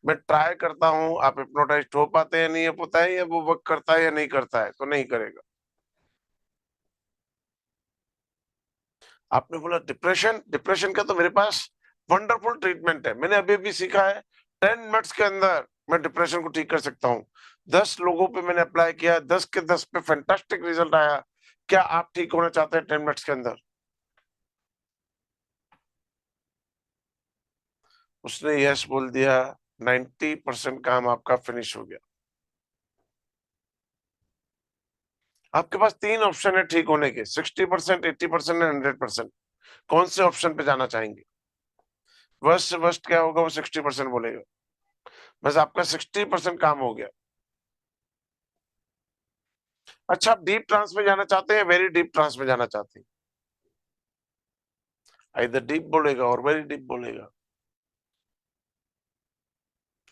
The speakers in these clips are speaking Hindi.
मैं ट्राई करता हूँ, आप हिप्नोटाइज हो पाते हैं या नहीं हो पाता है, या वो वर्क करता है या नहीं करता है, तो नहीं करेगा। आपने बोला डिप्रेशन, डिप्रेशन का तो मेरे पास वंडरफुल ट्रीटमेंट है। मैंने अभी सीखा है 10 मिनट्स के अंदर मैं डिप्रेशन को ठीक कर सकता हूँ। 10 लोगों पे मैंने अप्लाई किया, 10 के 10 पे फैंटास्टिक रिजल्ट आया। क्या आप ठीक होना चाहते हैं 10 मिनट्स के अंदर? उसने यस बोल दिया, 90% काम आपका फिनिश हो गया। आपके पास 3 ऑप्शन है ठीक होने के, 60%, 80% एंड 100%। कौन से ऑप्शन पे जाना चाहेंगे? वर्स्ट से वर्स्ट क्या होगा, वो 60% बोलेगा। बस आपका 60% काम हो गया। अच्छा, आप डीप ट्रांस में जाना चाहते हैं, वेरी डीप ट्रांस में जाना चाहते हैं? आइदर डीप बोलेगा और वेरी डीप बोलेगा,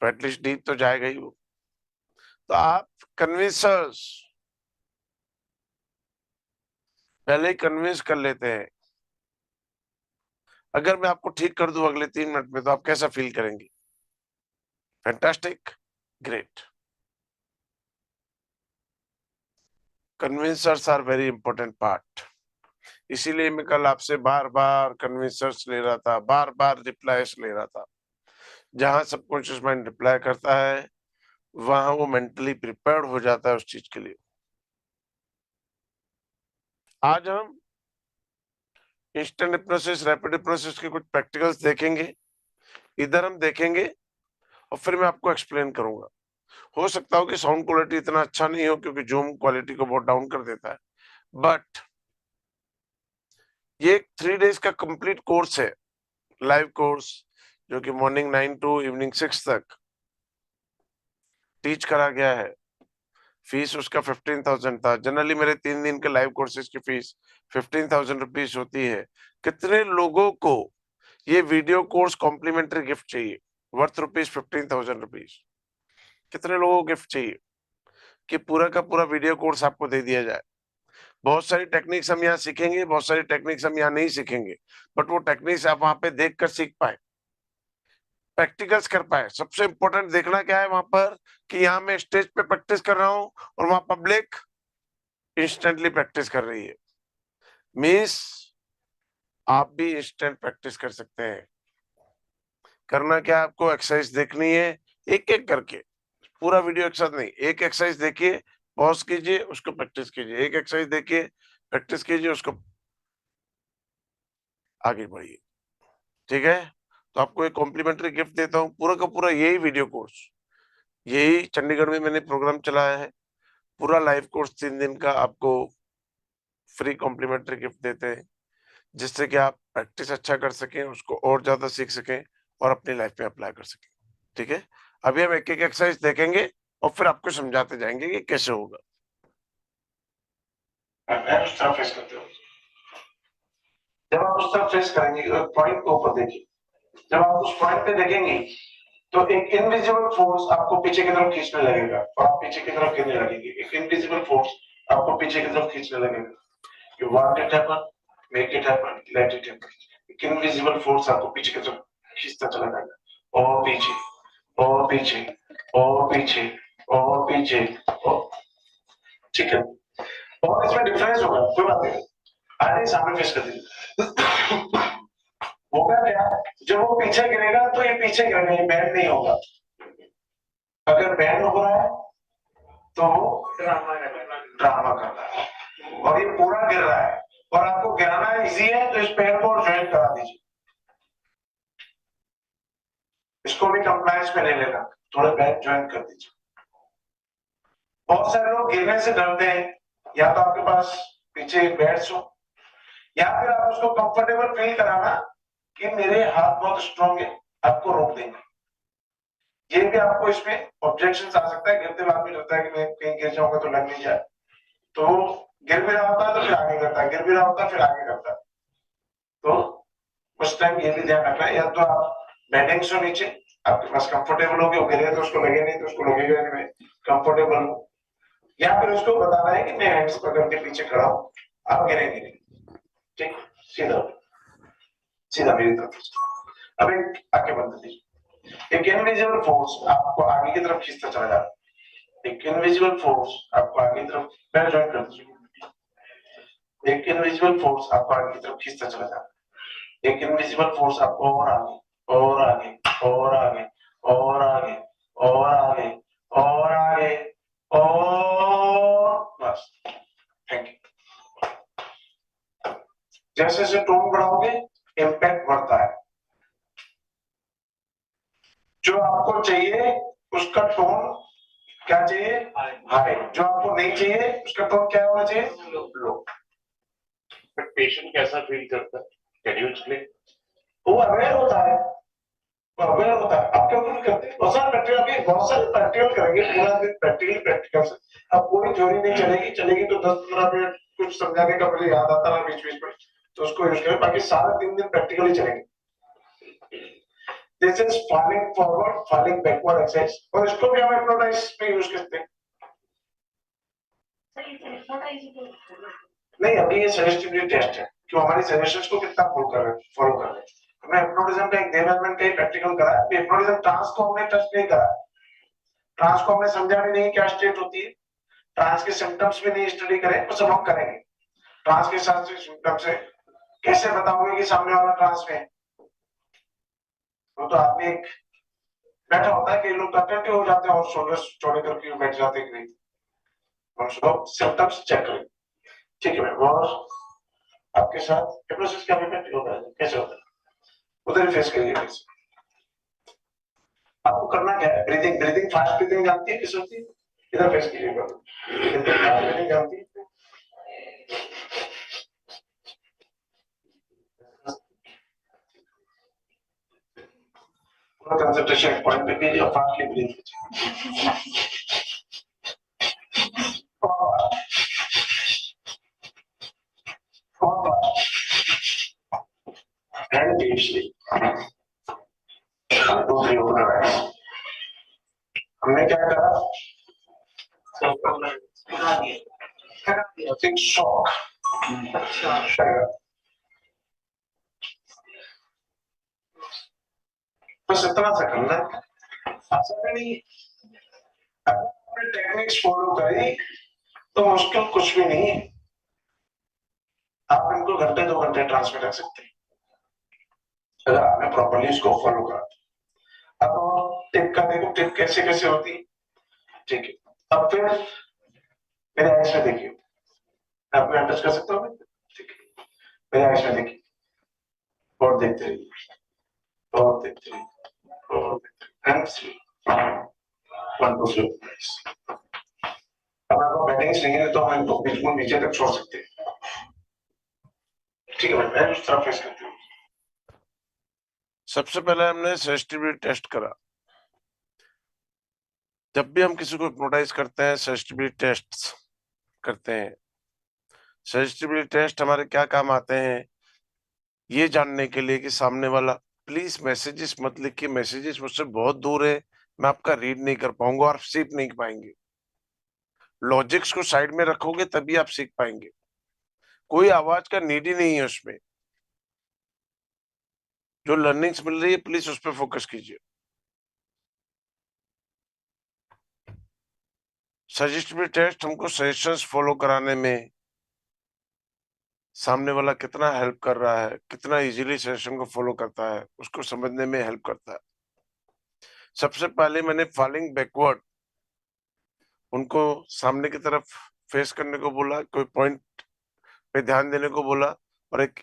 तो एटलीस्ट डीप तो जाएगा ही वो। तो आप कन्विंसर्स पहले ही कन्विंस कर लेते हैं। अगर मैं आपको ठीक कर दूं अगले 3 मिनट में, तो आप कैसा फील करेंगे? Fantastic, great. Convincers are very important part. इसीलिए मैं कल आपसे बार-बार कन्विंसर्स ले रहा था, बार-बार रिप्लाईज ले रहा था। जहां सबकॉन्शियस माइंड रिप्लाई करता है, वहां वो मेंटली प्रिपेयर्ड हो जाता है उस चीज के लिए। आज हम इंस्टेंट हिप्नोसिस, रैपिड हिप्नोसिस के कुछ प्रैक्टिकल्स देखेंगे। इधर हम देखेंगे और फिर मैं आपको एक्सप्लेन करूंगा। हो सकता हो कि साउंड क्वालिटी इतना अच्छा नहीं हो, क्योंकि जूम क्वालिटी को बहुत डाउन कर देता है, बट ये 3 डेज का कंप्लीट कोर्स है, लाइव कोर्स, जो कि मॉर्निंग 9 टू इवनिंग 6 तक टीच करा गया है। फीस उसका 15,000 था। जनरली मेरे 3 दिन के लाइव कोर्सेज की फीस 15,000 रुपीज होती है। कितने लोगों को ये वीडियो कोर्स कॉम्प्लीमेंट्री गिफ्ट चाहिए वर्थ रुपीज 15,000 रुपीज? कितने लोगों को गिफ्ट चाहिए कि पूरा का पूरा वीडियो कोर्स आपको दे दिया जाए? बहुत सारी टेक्निक्स हम यहाँ सीखेंगे, बहुत सारी टेक्निक्स हम यहाँ नहीं सीखेंगे, बट वो टेक्निक्स आप वहां पे देख कर सीख पाए, प्रैक्टिकल्स कर पाए। सबसे इंपॉर्टेंट देखना क्या है वहां पर, कि यहाँ मैं स्टेज पे प्रैक्टिस कर रहा हूँ और वहां पब्लिक इंस्टेंटली प्रैक्टिस कर रही है। मीन्स आप भी इंस्टेंट प्रैक्टिस कर सकते हैं। करना क्या, आपको एक्सरसाइज देखनी है एक एक करके, पूरा वीडियो एक साथ नहीं। एक एक्सरसाइज देखिए, पॉज कीजिए, उसको प्रैक्टिस कीजिए। एक एक्सरसाइज देखिए, प्रैक्टिस कीजिए, उसको आगे बढ़िए। ठीक है? तो आपको एक कॉम्प्लीमेंट्री गिफ्ट देता हूँ, पूरा का पूरा यही वीडियो कोर्स, यही चंडीगढ़ में मैंने प्रोग्राम चलाया है। पूरा लाइव कोर्स 3 दिन का आपको फ्री कॉम्प्लीमेंट्री गिफ्ट देते हैं, जिससे कि आप प्रैक्टिस अच्छा कर सकें, उसको और ज़्यादा सीख सकें और अपनी लाइफ में अप्लाई कर सकें। ठीक है? अभी हम एक-एक एक्सरसाइज देखेंगे और फिर आपको समझाते जाएँगे कि कैसे होगा। उस तरफ फेस करते हो। जब आप उस तरफ फेस करेंगे, पॉइंट को ऊपर देखिए। जब आप उस पॉइंट पे देखेंगे, तो एक इनविजिबल फोर्स आपको पीछे की तरफ खींचने लगेगा और आप पीछे की तरफ गिरने लगेंगे। एक इनविजिबल फोर्स आपको पीछे की तरफ खींचने लगेगा। You want it happen, make it happen, let it happen. एक इनविजिबल फोर्स आपको पीछे की तरफ खींचता चला जाएगा, और पीछे, और पीछे, और पीछे, और पीछे, और ठीक है। और इसमें डिफरेंस होगा, कोई बात नहीं, आगे सामने फेस कर दीजिए। होगा क्या, जब वो पीछे गिरेगा तो ये पीछे गिरेगा, ये बैंड नहीं होगा। अगर बैंड हो रहा है तो ड्रामा कर रहा है, और ये पूरा गिर रहा है और आपको गिराना इजी है, तो इस पैर को ज्वाइन करा दीजिए। इसको भी कंप्लायंस में ले लेना, थोड़ा बैक ज्वाइन कर दीजिए। बहुत सारे लोग गिरने से डरते हैं, या तो आपके पास पीछे बैट्स हो, या फिर आप उसको कंफर्टेबल फील कराना कि मेरे हाथ बहुत स्ट्रॉन्ग है, आपको रोक देंगे। ये भी आपको इसमें ऑब्जेक्शन आ सकता है, गिरते हुए आदमी डरता है कि मैं कहीं गिर जाऊंगा तो लग नहीं जाए, तो गिर भी रहा होता है तो फिर आगे करता है, गिर भी रहा होता है फिर आगे करता है। तो उस टाइम ये भी ध्यान रखना है, या तो आप बैठेंगे सो नीचे, आपके पास कंफर्टेबल हो गया, वो गिरे तो उसको लगे नहीं, तो उसको लगेगा कि मैं कंफर्टेबल हूं, या फिर उसको बताना है कि मैं हैंड्स पकड़ के पीछे खड़ा हूं, आप गिरेंगे नहीं। ठीक, सीधा सीधा मेरी तरफ। अब एक आंखें बंद कर दीजिए। एक इनविजिबल फोर्स आपको आगे की तरफ खींचता चला जाता है। एक इनविजिबल फोर्स आपको आगे की तरफ, मैं ज्वाइन कर दूं, एक इनविजिबल फोर्स आपको आगे की तरफ खींचता चला जाता है। एक इनविजिबल फोर्स आपको और आगे और आगे और आगे और आगे और आगे और आगे और बस। Thank you. जैसे जैसे टोन बढ़ाओगे इम्पैक्ट बढ़ता है। जो आपको चाहिए उसका टोन क्या चाहिए, हाई। जो आपको नहीं चाहिए उसका टोन क्या होना चाहिए, लो। बट पेशेंट कैसा फील करता है, कैन यू एक्सप्लेन? वो अवेयर होता है, वो अवेयर होता है। आप क्यों फील करते हैं? बहुत सारे प्रैक्टिकल के, बहुत सारे प्रैक्टिकल करेंगे पूरा दिन, प्रैक्टिकल से। अब कोई थ्योरी नहीं चलेगी तो 10-15 मिनट कुछ समझाने का मुझे याद आता है बीच बीच में, तो उसको यूज करें। बाकी सारे 3 दिन प्रैक्टिकल ही चलेंगे। This is falling forward, falling backward exercise, और इसको भी हम hypnotize पे यूज करते हैं। नहीं, अभी ये सजेस्टिविटी टेस्ट है कि हमारी सजेशंस को कितना फॉलो कर रहे हैं। हमने हिप्नोटिज्म का एक डेवलपमेंट का प्रैक्टिकल करा है। हिप्नोटिज्म ट्रांस को हमने टच नहीं करा। ट्रांस को हमने समझा भी नहीं क्या स्टेट होती है, ट्रांस के सिम्टम्स भी नहीं स्टडी करे, वो सब हम करेंगे। ट्रांस के साथ सिम्टम्स है, कैसे बताओगे कि सामने वाला ट्रांस में है? वो तो आपने एक बैठा होता है कि लोग अटेंटिव हो जाते हैं और शोल्डर चौड़े करके बैठ जाते हैं कि नहीं, हम सब सिम्टम्स चेक करें। ठीक है, और आपके साथ हिप्नोसिस का भी प्रैक्टिकल होता है, कैसे होता है उधर फेस करिए। आपको करना क्या है, ब्रीदिंग, ब्रीदिंग फास्ट ब्रीदिंग जानती है किस होती है, इधर फेस कीजिएगा। ब्रीदिंग जानती है, पूरा कंसंट्रेशन पॉइंट पे कीजिए और फास्टली ब्रीथ कीजिए। and deep sleep. दूसरी ओपन आइज। हमने क्या करा, थिंक शॉक, बस इतना सा करना है, आसान नहीं। अगर टेक्निक्स फॉलो करें तो मुश्किल कुछ भी नहीं है। आप इनको घंटे 2 घंटे ट्रांसफर कर सकते हैं अगर आपने प्रॉपर्ली इसको फॉलो करा। अब टिप का देखो, टिप कैसे कैसे होती है। ठीक है, अब फिर मेरे आइज में देखिए, आप मैं टच कर सकता हूँ? ठीक है, मेरे आइज में देखिए और देखते रहिए और देखते रहिए और देखते रहिए। 1 2 3। अब आपको बैटिंग्स नहीं है तो हम इनको बिल्कुल नीचे तक छोड़ सकते हैं। ठीक है, मैं उस तरफ फेस करती हूँ। सबसे पहले हमने सजेस्टिविटी टेस्ट करा। जब भी हम किसी को हिप्नोटाइज करते हैं सजेस्टिविटी टेस्ट करते हैं। सजेस्टिविटी टेस्ट हमारे क्या काम आते हैं, ये जानने के लिए कि सामने वाला, प्लीज मैसेजेस मत लिखिए, मैसेजेस मुझसे बहुत दूर है, मैं आपका रीड नहीं कर पाऊंगा और सीख नहीं पाएंगे। लॉजिक्स को साइड में रखोगे तभी आप सीख पाएंगे। कोई आवाज का नीड ही नहीं है उसमें। जो लर्निंग्स मिल रही है प्लीज उस पर फोकस कीजिए। सजेस्टिव टेस्ट हमको सजेशंस फॉलो कराने में सामने वाला कितना हेल्प कर रहा है, कितना इजीली सजेशन को फॉलो करता है, उसको समझने में हेल्प करता है। सबसे पहले मैंने फॉलिंग बैकवर्ड उनको सामने की तरफ फेस करने को बोला, कोई पॉइंट पे ध्यान देने को बोला, और एक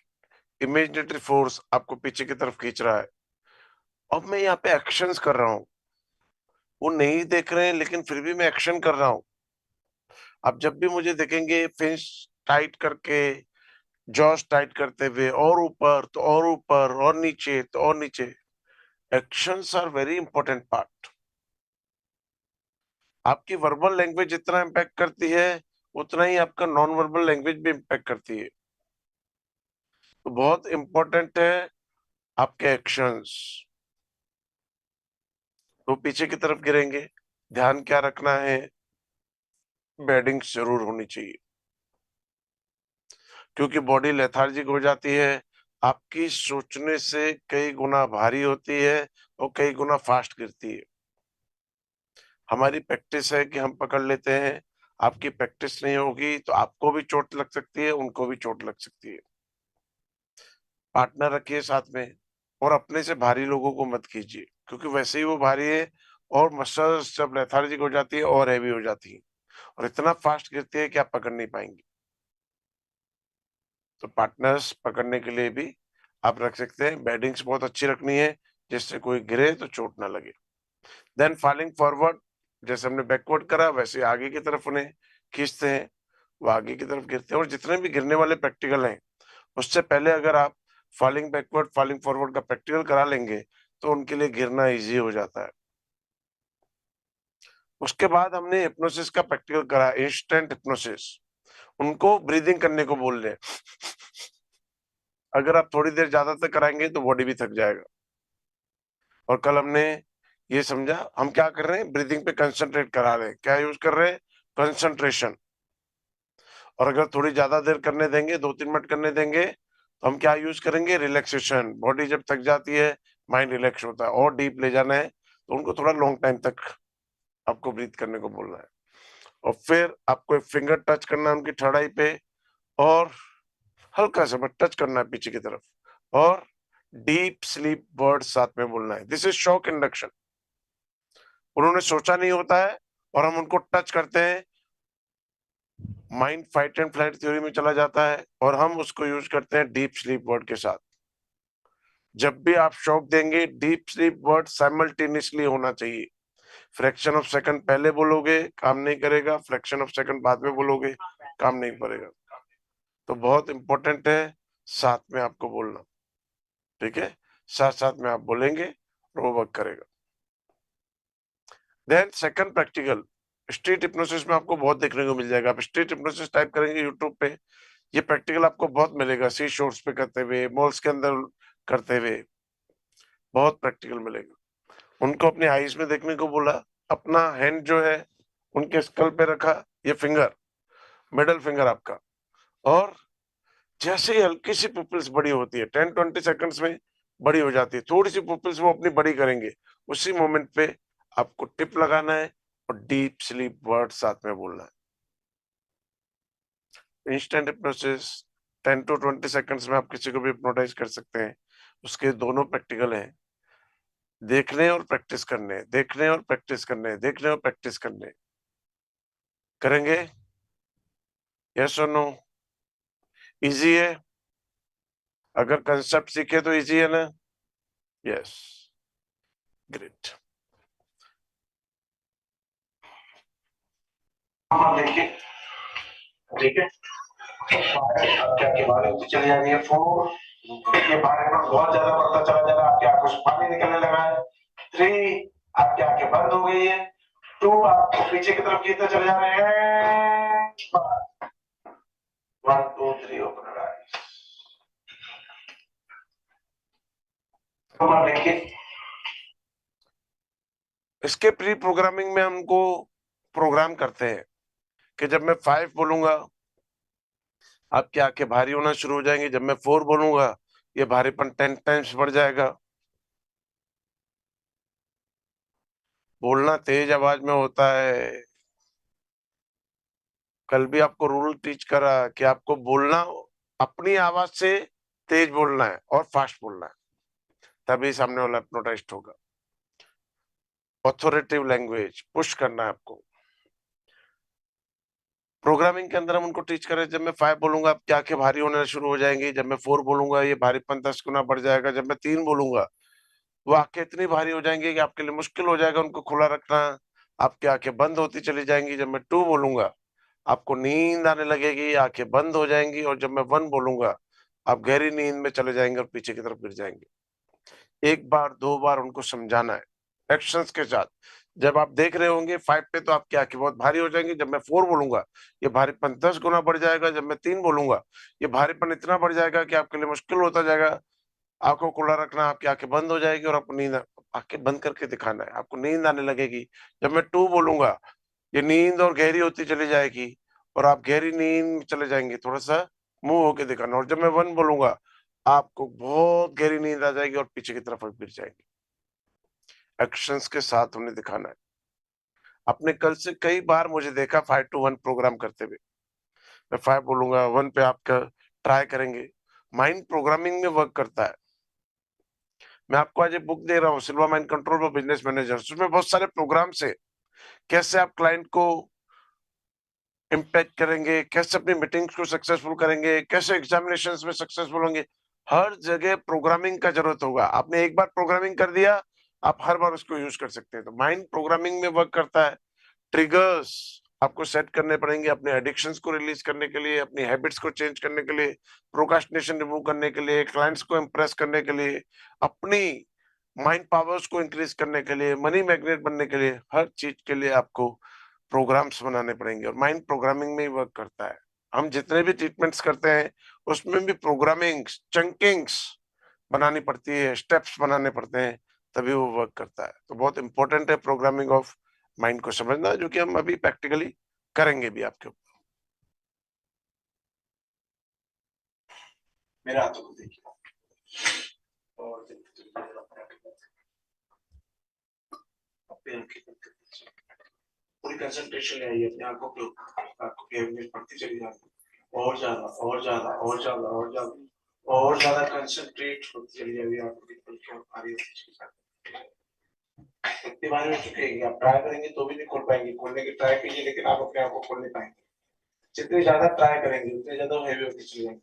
इमेजिनेटरी फोर्स आपको पीछे की तरफ खींच रहा है। अब मैं यहाँ पे एक्शंस कर रहा हूँ, वो नहीं देख रहे हैं लेकिन फिर भी मैं एक्शन कर रहा हूँ। आप जब भी मुझे देखेंगे फिंच टाइट करके, जॉस टाइट करते हुए, और ऊपर तो और ऊपर और नीचे तो और नीचे। Actions are very important part. आपकी वर्बल लैंग्वेज जितना इम्पैक्ट करती है उतना ही आपका नॉन वर्बल लैंग्वेज भी इम्पैक्ट करती है। तो बहुत इंपॉर्टेंट है आपके एक्शंस। तो पीछे की तरफ गिरेंगे, ध्यान क्या रखना है, बेडिंग्स जरूर होनी चाहिए, क्योंकि बॉडी लेथार्जिक हो जाती है आपकी सोचने से कई गुना भारी होती है और कई गुना फास्ट गिरती है। हमारी प्रैक्टिस है कि हम पकड़ लेते हैं, आपकी प्रैक्टिस नहीं होगी तो आपको भी चोट लग सकती है, उनको भी चोट लग सकती है। पार्टनर रखिए साथ में और अपने से भारी लोगों को मत कीजिए, क्योंकि वैसे ही वो भारी है और मसल्स जब लेथार्जिक हो जाती है और हेवी हो जाती है और इतना फास्ट गिरती है कि आप पकड़ नहीं पाएंगे। तो पार्टनर्स पकड़ने के लिए भी आप रख सकते हैं। बेडिंग्स बहुत अच्छी रखनी है जिससे कोई गिरे तो चोट ना लगे। देन फॉलिंग फॉरवर्ड, जैसे हमने बैकवर्ड करा वैसे आगे की तरफ उन्हें खींचते हैं, वो आगे की तरफ गिरते हैं। और जितने भी गिरने वाले प्रैक्टिकल हैं उससे पहले अगर आप फॉलिंग बैकवर्ड फॉलिंग फॉरवर्ड का प्रैक्टिकल करा लेंगे तो उनके लिए गिरना इजी हो जाता है। उसके बाद हमने हिप्नोसिस का प्रैक्टिकल करा, इंस्टेंट हिप्नोसिस। उनको ब्रीदिंग करने को बोल रहे हैं। अगर आप थोड़ी देर ज्यादा तक कराएंगे तो बॉडी भी थक जाएगा। और कल हमने ये समझा हम क्या कर रहे हैं, ब्रीदिंग पे कंसंट्रेट करा रहे हैं। क्या यूज कर रहे हैं, कंसंट्रेशन। और अगर थोड़ी ज्यादा देर करने देंगे, 2-3 मिनट करने देंगे तो हम क्या यूज करेंगे, रिलैक्सेशन। बॉडी जब थक जाती है माइंड रिलैक्स होता है। और डीप ले जाना है तो उनको थोड़ा लॉन्ग टाइम तक आपको ब्रीथ करने को बोलना है। और फिर आपको एक फिंगर टच करना है उनकी थर्ड आई पे और हल्का सा बस टच करना है पीछे की तरफ और डीप स्लीप वर्ड साथ में बोलना है। This is shock induction. उन्होंने सोचा नहीं होता है और हम उनको टच करते हैं, mind fight and flight theory में चला जाता है और हम उसको यूज करते हैं डीप स्लीप वर्ड के साथ। जब भी आप शॉक देंगे डीप स्लीप वर्ड साइमल्टेनियसली होना चाहिए। फ्रैक्शन ऑफ सेकंड पहले बोलोगे काम नहीं करेगा, फ्रैक्शन ऑफ सेकंड बाद में बोलोगे काम नहीं करेगा। तो बहुत इंपॉर्टेंट है साथ में आपको बोलना, ठीक है। साथ साथ में आप बोलेंगे और वो वर्क करेगा। Then second practical, street hypnosis में आपको बहुत देखने को मिल जाएगा। आप स्ट्रीट हिप्नोसिस टाइप करेंगे यूट्यूब पे, ये प्रैक्टिकल आपको बहुत मिलेगा। सी शोर्स पे करते हुए, मॉल्स के अंदर करते हुए बहुत प्रैक्टिकल मिलेगा। उनको अपनी आईज में देखने को बोला, अपना हैंड जो है उनके स्कल पे रखा, ये फिंगर मिडल फिंगर आपका, और जैसे ही हल्की सी पुपिल्स बड़ी होती है 10-20 सेकंड्स में बड़ी हो जाती है, थोड़ी सी पुपिल्स वो अपनी बड़ी करेंगे, उसी मोमेंट पे आपको टिप लगाना है और डीप स्लीप वर्ड साथ में बोलना है। इंस्टेंट हिप्नोसिस 10 टू 20 सेकंड्स में आप किसी को भी हिप्नोटाइज कर सकते हैं। उसके दोनों प्रैक्टिकल हैं, देखने और प्रैक्टिस करने, देखने और प्रैक्टिस करने, देखने और प्रैक्टिस करने। करेंगे? यस और नो? इजी है? अगर कंसेप्ट सीखे तो इजी है ना? Yes, great. देखिए, ठीक है, आपके आगे बारी चली जा रही है 4, देखिए बारे में बहुत ज्यादा पड़ता चला जा रहा है, आपके आंखों से पानी निकलने लगा है। 3, आपकी आंखें बंद हो गई है। 2, आपको पीछे की तरफ खींचते चले जा रहे हैं। 1 2 3 ओपन योर आईज। देखिए, इसके प्री प्रोग्रामिंग में हमको प्रोग्राम करते हैं कि जब मैं 5 बोलूंगा आपकी आंखें भारी होना शुरू हो जाएंगी, जब मैं 4 बोलूंगा ये भारीपन 10 टाइम्स बढ़ जाएगा। बोलना तेज आवाज में होता है। कल भी आपको रूल टीच करा कि आपको बोलना अपनी आवाज से तेज बोलना है और फास्ट बोलना है, तभी सामने वाला हिप्नोटाइज्ड होगा। ऑथोरेटिव लैंग्वेज पुश करना है आपको। प्रोग्रामिंग के अंदर हम उनको टीच करें, जब मैं 5 बोलूंगा आपकी आंखें भारी होना शुरू हो जाएंगी, जब मैं 4 बोलूंगा ये भारीपन 10 गुना बढ़ जाएगा, जब मैं 3 बोलूंगा वो आंखें इतनी भारी हो जाएंगी कि आपके लिए मुश्किल हो जाएगा उनको खुला रखना। आपकी आंखें बंद होती चली जाएंगी। जब मैं 2 बोलूंगा आपको नींद आने लगेगी, आंखें बंद हो जाएंगी, और जब मैं 1 बोलूंगा आप गहरी नींद में चले जाएंगे और पीछे की तरफ गिर जाएंगे। एक बार 2 बार उनको समझाना है एक्शंस के साथ। जब आप देख रहे होंगे 5 पे तो आपकी आंखें बहुत भारी हो जाएंगी, जब मैं 4 बोलूंगा ये भारीपन 10 गुना बढ़ जाएगा, जब मैं 3 बोलूंगा ये भारीपन इतना बढ़ जाएगा कि आपके लिए मुश्किल होता जाएगा। आंखों को खुला रखना, आपकी आंखें बंद हो जाएगी और आपको नींद, आंखें बंद करके दिखाना है, आपको नींद आने लगेगी। जब मैं 2 बोलूंगा ये नींद और गहरी होती चली जाएगी और आप गहरी नींद में चले जाएंगे, थोड़ा सा मुंह होके दिखाना। और जब मैं 1 बोलूंगा आपको बहुत गहरी नींद आ जाएगी और पीछे की तरफ आप गिर जाएंगे। एक्शंस के साथ उन्हें दिखाना है। आपने कल से कई बार मुझे देखा 5 to 1 प्रोग्राम करते हुए। मैं 5 बोलूंगा, 1 पे आपका ट्राई करेंगे। माइंड प्रोग्रामिंग में वर्क करता है। मैं आपको आज एक बुक दे रहा हूँ, silver mind control for business managers. उसमें बहुत सारे प्रोग्राम्स है, कैसे आप क्लाइंट को इम्पैक्ट करेंगे, कैसे अपनी मीटिंग्स को सक्सेसफुल करेंगे, कैसे एग्जामिनेशंस में सक्सेसफुल होंगे। हर जगह प्रोग्रामिंग का जरूरत होगा। आपने एक बार प्रोग्रामिंग कर दिया, आप हर बार उसको यूज कर सकते हैं। तो माइंड प्रोग्रामिंग में वर्क करता है। ट्रिगर्स आपको सेट करने पड़ेंगे अपने एडिक्शंस को रिलीज करने के लिए, अपनी हैबिट्स को चेंज करने के लिए, प्रोक्रास्टिनेशन रिमूव करने के लिए, क्लाइंट्स को इम्प्रेस करने के लिए, अपनी माइंड पावर्स को इंक्रीज करने के लिए, मनी मैग्नेट बनने के लिए, हर चीज के लिए आपको प्रोग्राम्स बनाने पड़ेंगे। और माइंड प्रोग्रामिंग में ही वर्क करता है। हम जितने भी ट्रीटमेंट्स करते हैं उसमें भी प्रोग्रामिंग चंकिंग्स बनानी पड़ती है, स्टेप्स बनाने पड़ते हैं, तभी वो वर्क करता है। तो बहुत इंपॉर्टेंट है प्रोग्रामिंग ऑफ माइंड को समझना, जो कि हम अभी प्रैक्टिकली करेंगे भी आपके ऊपर। मेरे हाथों को देखिए और पूरी कंसंट्रेशन है अपनी आंखों के ऊपर। आंखों की अहमियत बढ़ती चली जाती है, और ज्यादा और ज्यादा और ज्यादा और ज्यादा और ज्यादा कंसंट्रेट होती चली जाएगी। आंखों की पलकें भारी होती चली जाती है। इतनी बार हो चुकेगी, आप ट्राई करेंगे तो भी नहीं खोल पाएंगे। खोलने की ट्राई कीजिए, लेकिन आप अपने आप को खोल नहीं पाएंगे। जितनी ज्यादा ट्राई करेंगे उतने ज्यादा हैवी होती चली जाएंगे।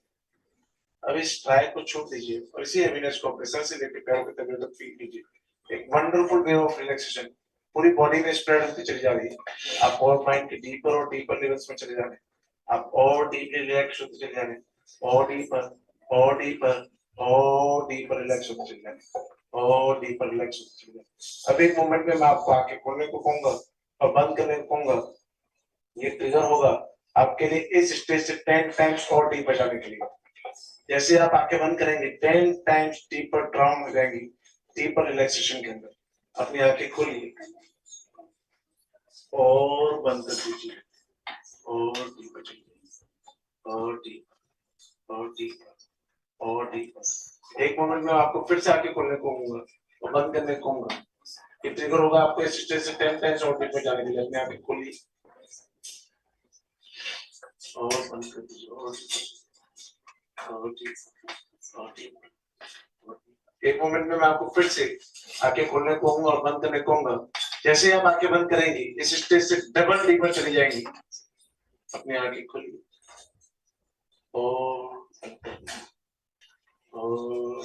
अब इस ट्राई को छोड़ दीजिए और इसी हैवीनेस को अपने सर से लेकर पैरों के तलवे तक फील कीजिए। एक वंडरफुल वे ऑफ रिलैक्सेशन पूरी बॉडी में स्प्रेड होती चली जा रही है। आप और माइंड के डीपर और डीपर लेवल्स में चले जा रहे हैं। आप और डीपली रिलैक्स होते चले जा रहे हैं, और डीपर और डीपर और डीपर रिलैक्स होते चले जा रहे हैं, और डीपर रिलैक्स होते चले जा रहे हैं। अब एक मोमेंट में मैं आपको आंखें खोलने को कहूंगा और बंद करने को कहूंगा। ये ट्रिगर होगा आपके लिए इस स्टेज से 10 टाइम्स और डीपर जाने के लिए। जैसे आप आंखें बंद करेंगे 10 टाइम्स डीपर ड्राउन हो जाएंगी, डीपर रिलैक्सेशन के अंदर। अपनी आंखें खोलिए और बंद कर दीजिए, और डीपर चलिए, और डीपर और डीपर और डीपर। एक मोमेंट में आपको फिर से आंखें खोलने को कहूंगा और बंद करने को कहूंगा। ये ट्रिगर होगा आपको इस स्टेज से 10 टाइम्स और डीपर जाने के लिए। अपनी आंखें खोलिए और बंद कर दीजिए, और डीपर और डीपर। एक मोमेंट में मैं आपको फिर से आंखें खोलने को कहूंगा और बंद करने को कहूंगा। जैसे ही आप आंखें बंद करेंगी इस स्टेज से डबल डीपर चली जाएंगी। अपनी आंखें खोलिए और और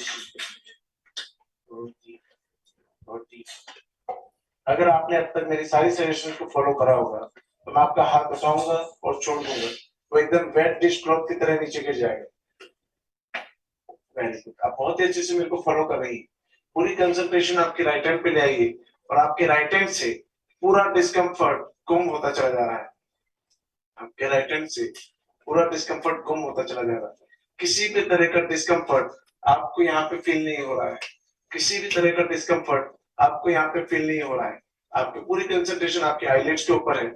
और अगर आपने अब तक मेरी सारी सजेशन को फॉलो करा होगा तो मैं आपका हाथ उठाऊंगा और छोड़ दूंगा, वो एकदम वेट डिश क्लॉथ की तरह नीचे गिर जाएगा। वेरी गुड, आप बहुत ही अच्छे से मेरे को फॉलो कर रही है। पूरी कंसंट्रेशन आपके राइट हैंड पे ले आइए और आपके राइट हैंड से पूरा डिस्कम्फर्ट गुम होता चला जा रहा है। आपके राइट हैंड से पूरा डिस्कम्फर्ट गुम होता चला जा रहा है। किसी भी तरह का डिस्कम्फर्ट आपको यहाँ पे फील नहीं हो रहा है। किसी भी तरह का डिस्कम्फर्ट आपको यहाँ पे फील नहीं हो रहा है। आपकी पूरी कंसंट्रेशन आपके आईलिड्स के ऊपर है।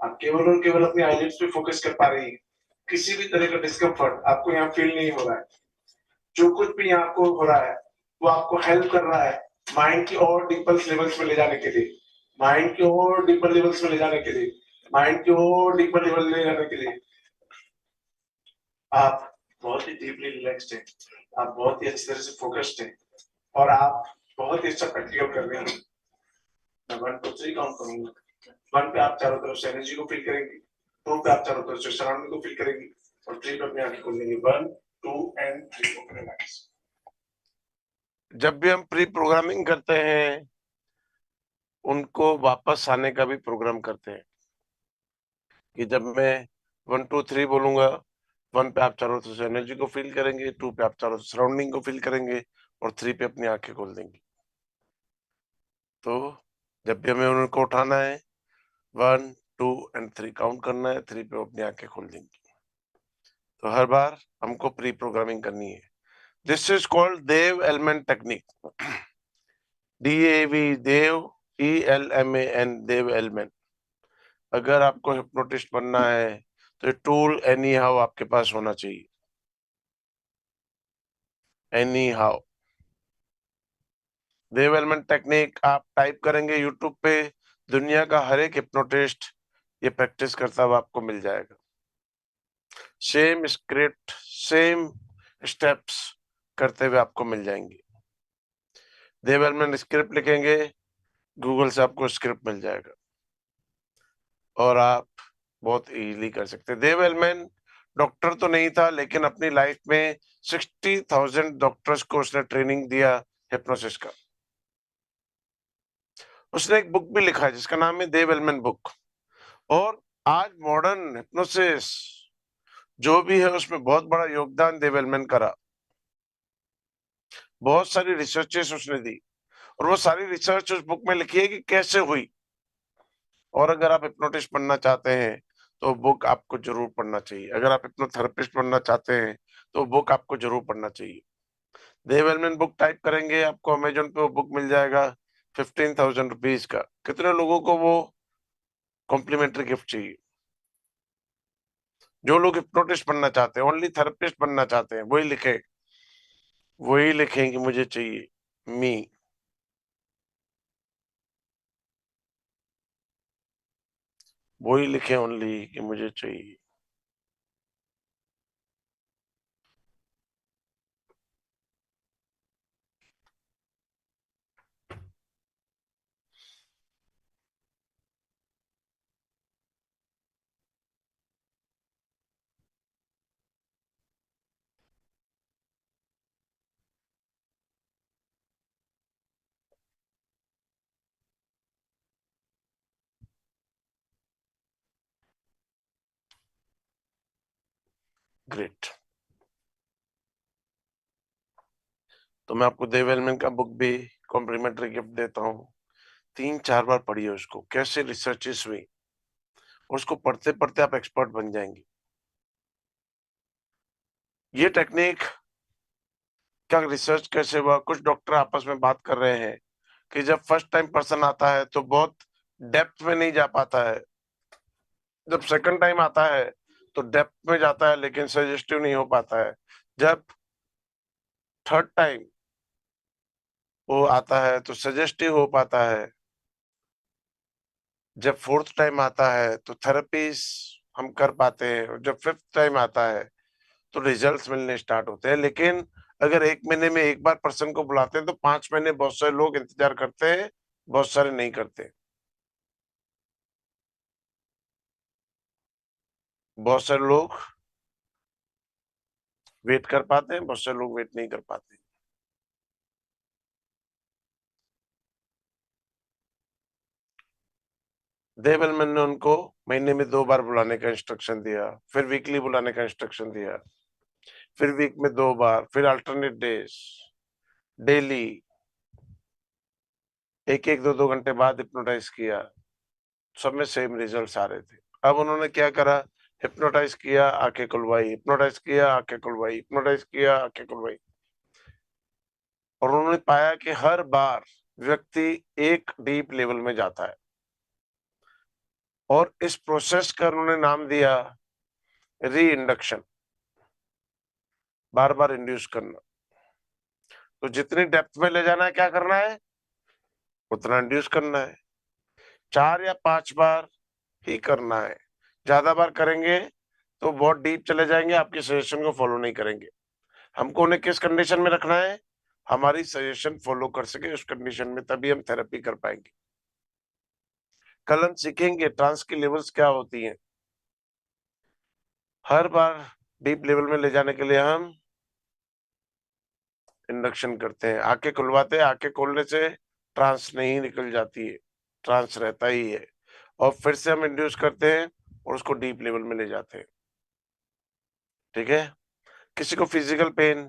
आप केवल और केवल अपने आईलिड्स पे फोकस कर पा रही है। किसी भी तरह का डिस्कम्फर्ट आपको यहाँ फील नहीं हो रहा है। जो कुछ भी आपको हो रहा है वो आपको हेल्प कर रहा है माइंड की और डीपर लेवल्स में ले जाने के लिए, माइंड की और डीपर लेवल्स में ले जाने के लिए, माइंड की और डीपर लेवल ले जाने के लिए। आप बहुत ही डीपली रिलैक्स्ड हैं, आप बहुत ही अच्छी तरह से फोकस्ड हैं और आप बहुत ही अच्छा प्रैक्टिकल कर रहे हैं। मैं 1 to 3 काउंट करूंगा। 1 पे आप चारों तरफ से एनर्जी को फील करेंगे, 2 पे आप चारों तरफ से सराउंडिंग को फील करेंगे और 3 पे अपनी आंखें खोल देंगे। 1 2 एंड 3 ओपन रिलैक्स। जब भी हम प्री प्रोग्रामिंग करते हैं उनको वापस आने का भी प्रोग्राम करते हैं कि जब मैं 1 2 3 बोलूंगा, 1 पे आप चारों तरफ से एनर्जी को फील करेंगे, 2 पे आप चारों सराउंडिंग को फील करेंगे और 3 पे अपनी आंखें खोल देंगे। तो जब भी हमें उनको उठाना है 1 2 एंड 3 काउंट करना है, 3 पे अपनी आंखें खोल देंगे। तो हर बार हमको प्री प्रोग्रामिंग करनी है। This is called Dave Elman technique. DAV, Dave, ELMAN, Dave Elman. अगर आपको हिप्नोटिस्ट बनना है तो टूल एनी हाउ आपके पास होना चाहिए। Anyhow. Dave Elman technique आप टाइप करेंगे यूट्यूब पे, दुनिया का हर एक हिप्नोटिस्ट ये प्रैक्टिस करता हुआ आपको मिल जाएगा। सेम स्क्रिप्ट, सेम स्टेप्स करते हुए आपको मिल जाएंगे। देव एलमेंट स्क्रिप्ट लिखेंगे, गूगल से आपको स्क्रिप्ट मिल जाएगा और आप बहुत इजीली कर सकते हैं। देव एलमेंट डॉक्टर तो नहीं था, लेकिन अपनी लाइफ में 60,000 डॉक्टर्स को उसने ट्रेनिंग दिया हिप्नोसिस का। उसने एक बुक भी लिखा है जिसका नाम है देव एलमेंट बुक। और आज मॉडर्न हिप्नोसिस जो भी है उसमें बहुत बड़ा योगदान देव एलमेंट का रहा। बहुत सारी रिसर्चेस उसने दी और वो सारी रिसर्च उस बुक में लिखी है कि कैसे हुई। और अगर आप हिप्नोटिस्ट बनना चाहते हैं तो बुक आपको जरूर पढ़ना चाहिए। अगर आप हिप्नोथेरेपिस्ट बनना चाहते हैं तो बुक आपको जरूर पढ़ना चाहिए। देव एलमेंट बुक टाइप करेंगे, आपको अमेजोन पे वो बुक मिल जाएगा 15,000 रुपीज का। कितने लोगों को वो कॉम्प्लीमेंट्री गिफ्ट चाहिए? जो लोग हिप्नोटिस्ट बनना चाहते हैं, ओनली थेरेपिस्ट बनना चाहते हैं, वही लिखें कि मुझे चाहिए मी। वही लिखें ओनली कि मुझे चाहिए। ग्रेट। तो मैं आपको देव एलमेंट का बुक भी कॉम्प्लीमेंट्री गिफ्ट देता हूँ। 3-4 बार पढ़िए उसको, कैसे रिसर्चेस हुई, और उसको पढ़ते पढ़ते आप एक्सपर्ट बन जाएंगे। ये टेक्निक का रिसर्च कैसे हुआ, कुछ डॉक्टर आपस में बात कर रहे हैं कि जब फर्स्ट टाइम पर्सन आता है तो बहुत डेप्थ में नहीं जा पाता है। जब सेकंड टाइम आता है तो डेप्थ में जाता है लेकिन सजेस्टिव नहीं हो पाता है। जब थर्ड टाइम वो आता है तो सजेस्टिव हो पाता है। जब फोर्थ टाइम आता है तो थेरेपीज हम कर पाते हैं, और जब फिफ्थ टाइम आता है तो रिजल्ट्स मिलने स्टार्ट होते हैं। लेकिन अगर 1 महीने में एक बार पर्सन को बुलाते हैं तो 5 महीने बहुत सारे लोग इंतजार करते हैं, बहुत सारे नहीं करते। बहुत सारे लोग वेट कर पाते हैं, बहुत सारे लोग वेट नहीं कर पाते। देवलमन ने उनको महीने में 2 बार बुलाने का इंस्ट्रक्शन दिया, फिर वीकली बुलाने का इंस्ट्रक्शन दिया, फिर वीक में 2 बार, फिर अल्टरनेट डेज, डेली, एक एक 2-2 घंटे बाद हिप्नोटाइज किया। सब में सेम रिजल्ट्स आ रहे थे। अब उन्होंने क्या करा, हिप्नोटाइज किया, आंखें खुलवाई, हिप्नोटाइज किया, आंखें खुलवाई, हिप्नोटाइज किया, आंखें खुलवाई, और उन्होंने पाया कि हर बार व्यक्ति एक डीप लेवल में जाता है। और इस प्रोसेस का उन्होंने नाम दिया री इंडक्शन, बार बार इंड्यूस करना। तो जितनी डेप्थ में ले जाना है, क्या करना है, उतना इंड्यूस करना है। 4 या 5 बार ही करना है। ज्यादा बार करेंगे तो बहुत डीप चले जाएंगे, आपके सजेशन को फॉलो नहीं करेंगे। हमको उन्हें किस कंडीशन में रखना है, हमारी सजेशन फॉलो कर सके उस कंडीशन में, तभी हम थेरेपी कर पाएंगे। कल हम सीखेंगे ट्रांस की लेवल्स क्या होती हैं। हर बार डीप लेवल में ले जाने के लिए हम इंडक्शन करते हैं, आंखें खुलवाते हैं। आंखें खोलने से ट्रांस नहीं निकल जाती है, ट्रांस रहता ही है। और फिर से हम इंड्यूस करते हैं और उसको डीप लेवल में ले जाते हैं। ठीक है। किसी को फिजिकल पेन,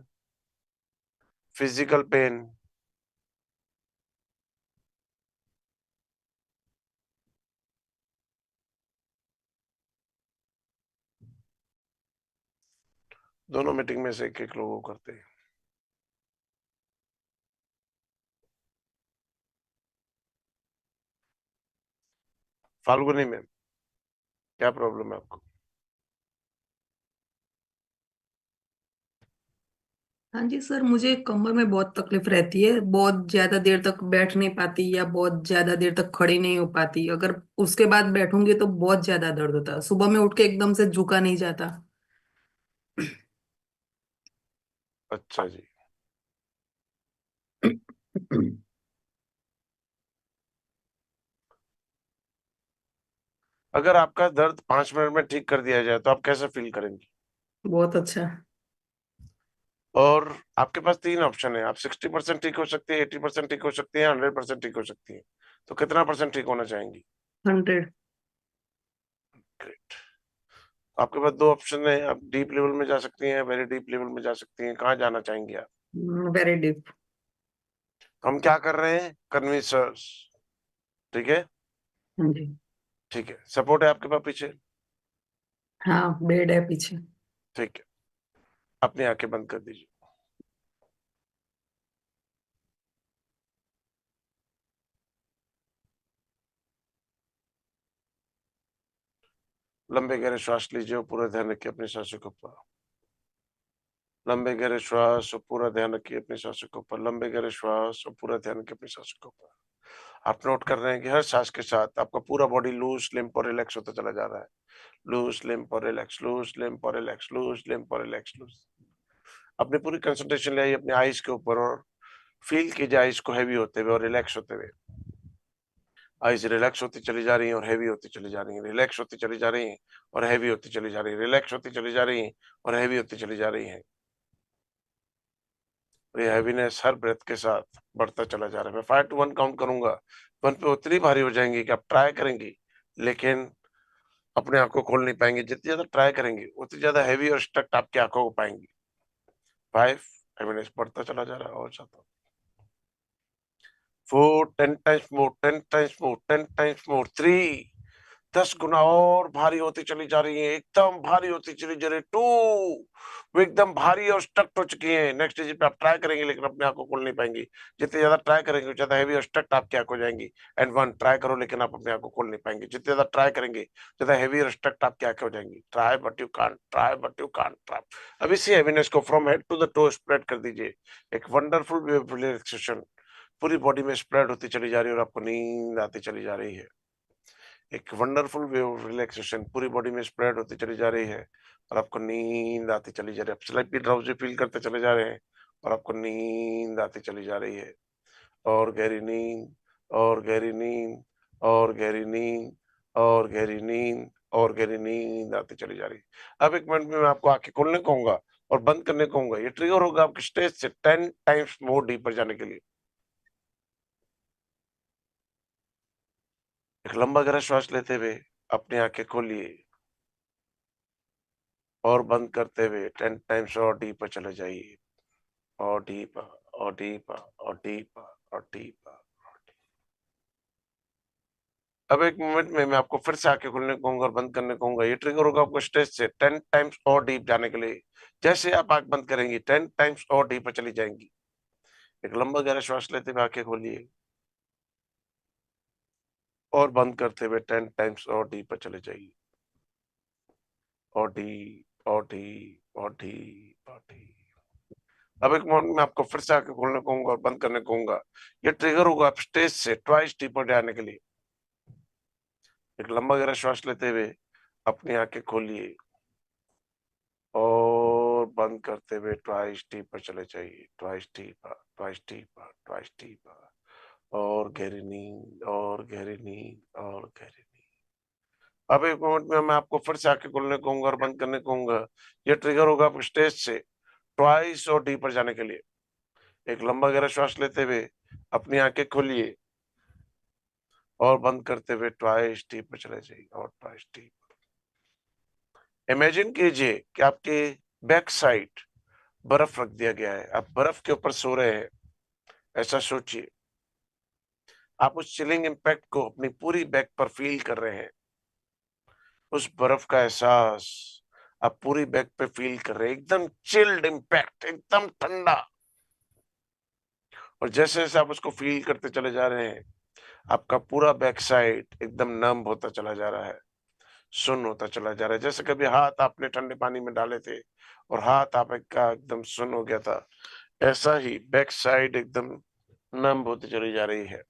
दोनों मीटिंग में से एक एक लोगों को करते हैं। फाल्गुनी में क्या प्रॉब्लम है आपको? हाँ जी सर, मुझे कमर में बहुत तकलीफ रहती है। बहुत ज्यादा देर तक बैठ नहीं पाती या बहुत ज्यादा देर तक खड़ी नहीं हो पाती। अगर उसके बाद बैठूंगी तो बहुत ज्यादा दर्द होता है। सुबह में उठ के एकदम से झुका नहीं जाता। अच्छा जी। अगर आपका दर्द 5 मिनट में ठीक कर दिया जाए तो आप कैसे फील करेंगी? बहुत अच्छा। और आपके पास 3 ऑप्शन है, आप 60% ठीक हो सकती है, 80% ठीक हो सकती है, 100% ठीक हो सकती है। तो कितना परसेंट ठीक होना चाहेंगी? 100। ग्रेट। आपके पास 2 ऑप्शन है, आप डीप लेवल में जा सकती हैं, वेरी डीप लेवल में जा सकती हैं। कहाँ जाना चाहेंगी आप? Very deep. हम क्या कर रहे हैं? कन्विंसर्स। ठीक है। हाँ जी। ठीक है, सपोर्ट है आपके पास पीछे? हाँ, बेड है पीछे। ठीक है, अपनी आंखें बंद कर दीजिए। लंबे गहरे श्वास लीजिए और पूरा ध्यान रखिए अपनी सांसों के ऊपर। लंबे गहरे श्वास और पूरा ध्यान रखिए अपनी सांसों के ऊपर। लंबे गहरे श्वास और पूरा ध्यान रखिए अपनी सांसों के ऊपर। आप नोट कर रहे हैं कि हर सांस के साथ आपका पूरा बॉडी लूज, लिम्प और रिलैक्स होता चला जा रहा है। लूज, लिम्प और रिलैक्स, लूज, लिम्प और रिलैक्स, लूज, लिम्प और रिलैक्स, लूज। अपनी पूरी कंसंट्रेशन ले आइए अपने आईज के ऊपर और फील कीजिए आईज को हैवी होते हुए और रिलैक्स होते हुए। आईज रिलैक्स होती चली जा रही हैं और हैवी होती चली जा रही हैं, रिलैक्स होती चली जा रही हैं और हैवी होती चली जा रही हैं, रिलैक्स होती चली जा रही हैं और हैवी होती चली जा रही हैं। और ये हैवीनेस हर ब्रेथ के साथ बढ़ता चला जा रहा है। मैं 5 to 1 काउंट करूंगा। 1 पे उतनी भारी हो जाएंगी कि आप ट्राई करेंगी लेकिन अपने आप को खोल नहीं पाएंगे। जितनी ज्यादा ट्राई करेंगे उतनी ज्यादा हैवी और स्टक आपकी आंखों को पाएंगी। 5, हैवीनेस बढ़ता चला जा रहा है और ज्यादा। 4, 10 times more, 10 times more, 10 times more. 3, 10 गुना और भारी होती चली जा रही है, एकदम भारी होती चली जा रही है। 2, वो एकदम भारी और स्टक हो चुकी है। नेक्स्ट स्टेज पे आप ट्राई करेंगे लेकिन अपने आप को खोल नहीं पाएंगी। जितनी ज्यादा ट्राई करेंगे ज्यादा हैवी और स्टक आपकी आंख हो जाएंगी। एंड 1, ट्राई करो लेकिन आप अपने आप को खोल नहीं पाएंगे। जितनी ज्यादा ट्राई करेंगे ज्यादा हैवी और स्टक आपकी आंखें हो जाएंगी। Try but you can't, try but you can't, try. अब इसी हैवीनेस को from head to the toe spread कर दीजिए। एक वंडरफुल रिलैक्सेशन पूरी बॉडी में स्प्रेड होती चली जा रही है और आपको नींद आती चली जा रही है। एक वंडरफुल वे ऑफ रिलैक्सेशन पूरी बॉडी में स्प्रेड होती चली जा रही है और आपको नींद आती चली जा रही है। आप स्लाइटली ड्राउजी फील करते चले जा रहे हैं और आपको नींद आती चली जा रही है। और गहरी नींद, और गहरी नींद, और गहरी नींद, और गहरी नींद, और गहरी नींद आती चली जा रही है। अब 1 मिनट में मैं आपको आंखें खोलने कहूंगा और बंद करने कहूंगा। ये ट्रिगर होगा आपके स्टेज से 10 टाइम्स मोर डीपर जाने के लिए। एक लंबा गहरा श्वास लेते हुए अपनी आंखें खोलिए और बंद करते हुए 10 टाइम्स और डीपर चले जाइए। और डीपर, और डीपर, और डीपर, और डीपर। अब 1 मिनट में मैं आपको फिर से आंखें खोलने कहूंगा और बंद करने कहूंगा। ये ट्रिगर होगा आपको स्ट्रेस से 10 टाइम्स और डीप जाने के लिए। जैसे आप आंख बंद करेंगी 10 टाइम्स और डीपर चली जाएंगी। एक लंबा गहरा श्वास लेते हुए आंखें खोलिए और बंद करते हुए 10 टाइम्स और डीपर चले जाइए। और डीप, और डीप, और डीप, और डीप। अब 1 मिनट में आपको फिर से आंखें खोलने कहूंगा और बंद करने कहूंगा। ये ट्रिगर होगा आप स्टेज से ट्वाइस डीपर जाने के लिए। एक लंबा गहरा श्वास लेते हुए अपनी आंखें खोलिए और बंद करते हुए ट्वाइस डीपर चले जाइए। Twice deeper, twice deeper, twice deeper. और गहरी नींद, और गहरी नींद, और गहरी नींद। अब 1 मिनट में मैं आपको फिर से आंखें खोलने कहूंगा और बंद करने कहूंगा। ये ट्रिगर होगा आप स्टेज से ट्वाइस और डीपर जाने के लिए। एक लंबा गहरा श्वास लेते हुए अपनी आंखें खोलिए और बंद करते हुए ट्वाइस डीपर चले जाइए। और ट्वाइस डीपर। इमेजिन कीजिए कि आपके बैक साइड बर्फ रख दिया गया है, आप बर्फ के ऊपर सो रहे हैं। ऐसा सोचिए आप उस चिलिंग इम्पैक्ट को अपनी पूरी बैक पर फील कर रहे हैं। उस बर्फ का एहसास आप पूरी बैक पे फील कर रहे हैं, एकदम चिल्ड इम्पैक्ट, एकदम ठंडा। और जैसे जैसे आप उसको फील करते चले जा रहे हैं आपका पूरा बैक साइड एकदम नम होता चला जा रहा है। सुन्न होता चला जा रहा है। जैसे कभी हाथ आपने ठंडे पानी में डाले थे और हाथ आपका एकदम सुन्न हो गया था, ऐसा ही बैक साइड एकदम नम होती चली जा रही है।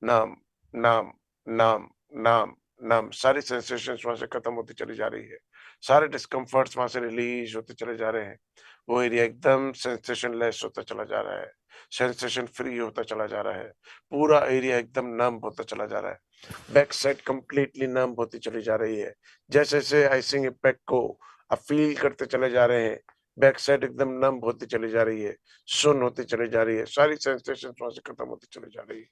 नम, नम, नम, नम, नम, सारी सेंसेशंस वहां से खत्म होती चली जा रही है। सारे डिस्कम्फर्ट्स वहां से रिलीज होते चले जा रहे हैं। वो एरिया एकदम सेंसेशन लेस होता चला जा रहा है, सेंसेशन फ्री होता चला जा रहा है। पूरा एरिया एकदम नम होता चला जा रहा है। बैक साइड कंप्लीटली नम होती चली जा रही है। जैसे जैसे आइसिंग इम्पैक्ट को आप फील करते चले जा रहे हैं, बैक साइड एकदम नम होती चली जा रही है, सुन्न होती चली जा रही है, सारी सेंसेशन वहां से खत्म होती चली जा रही है।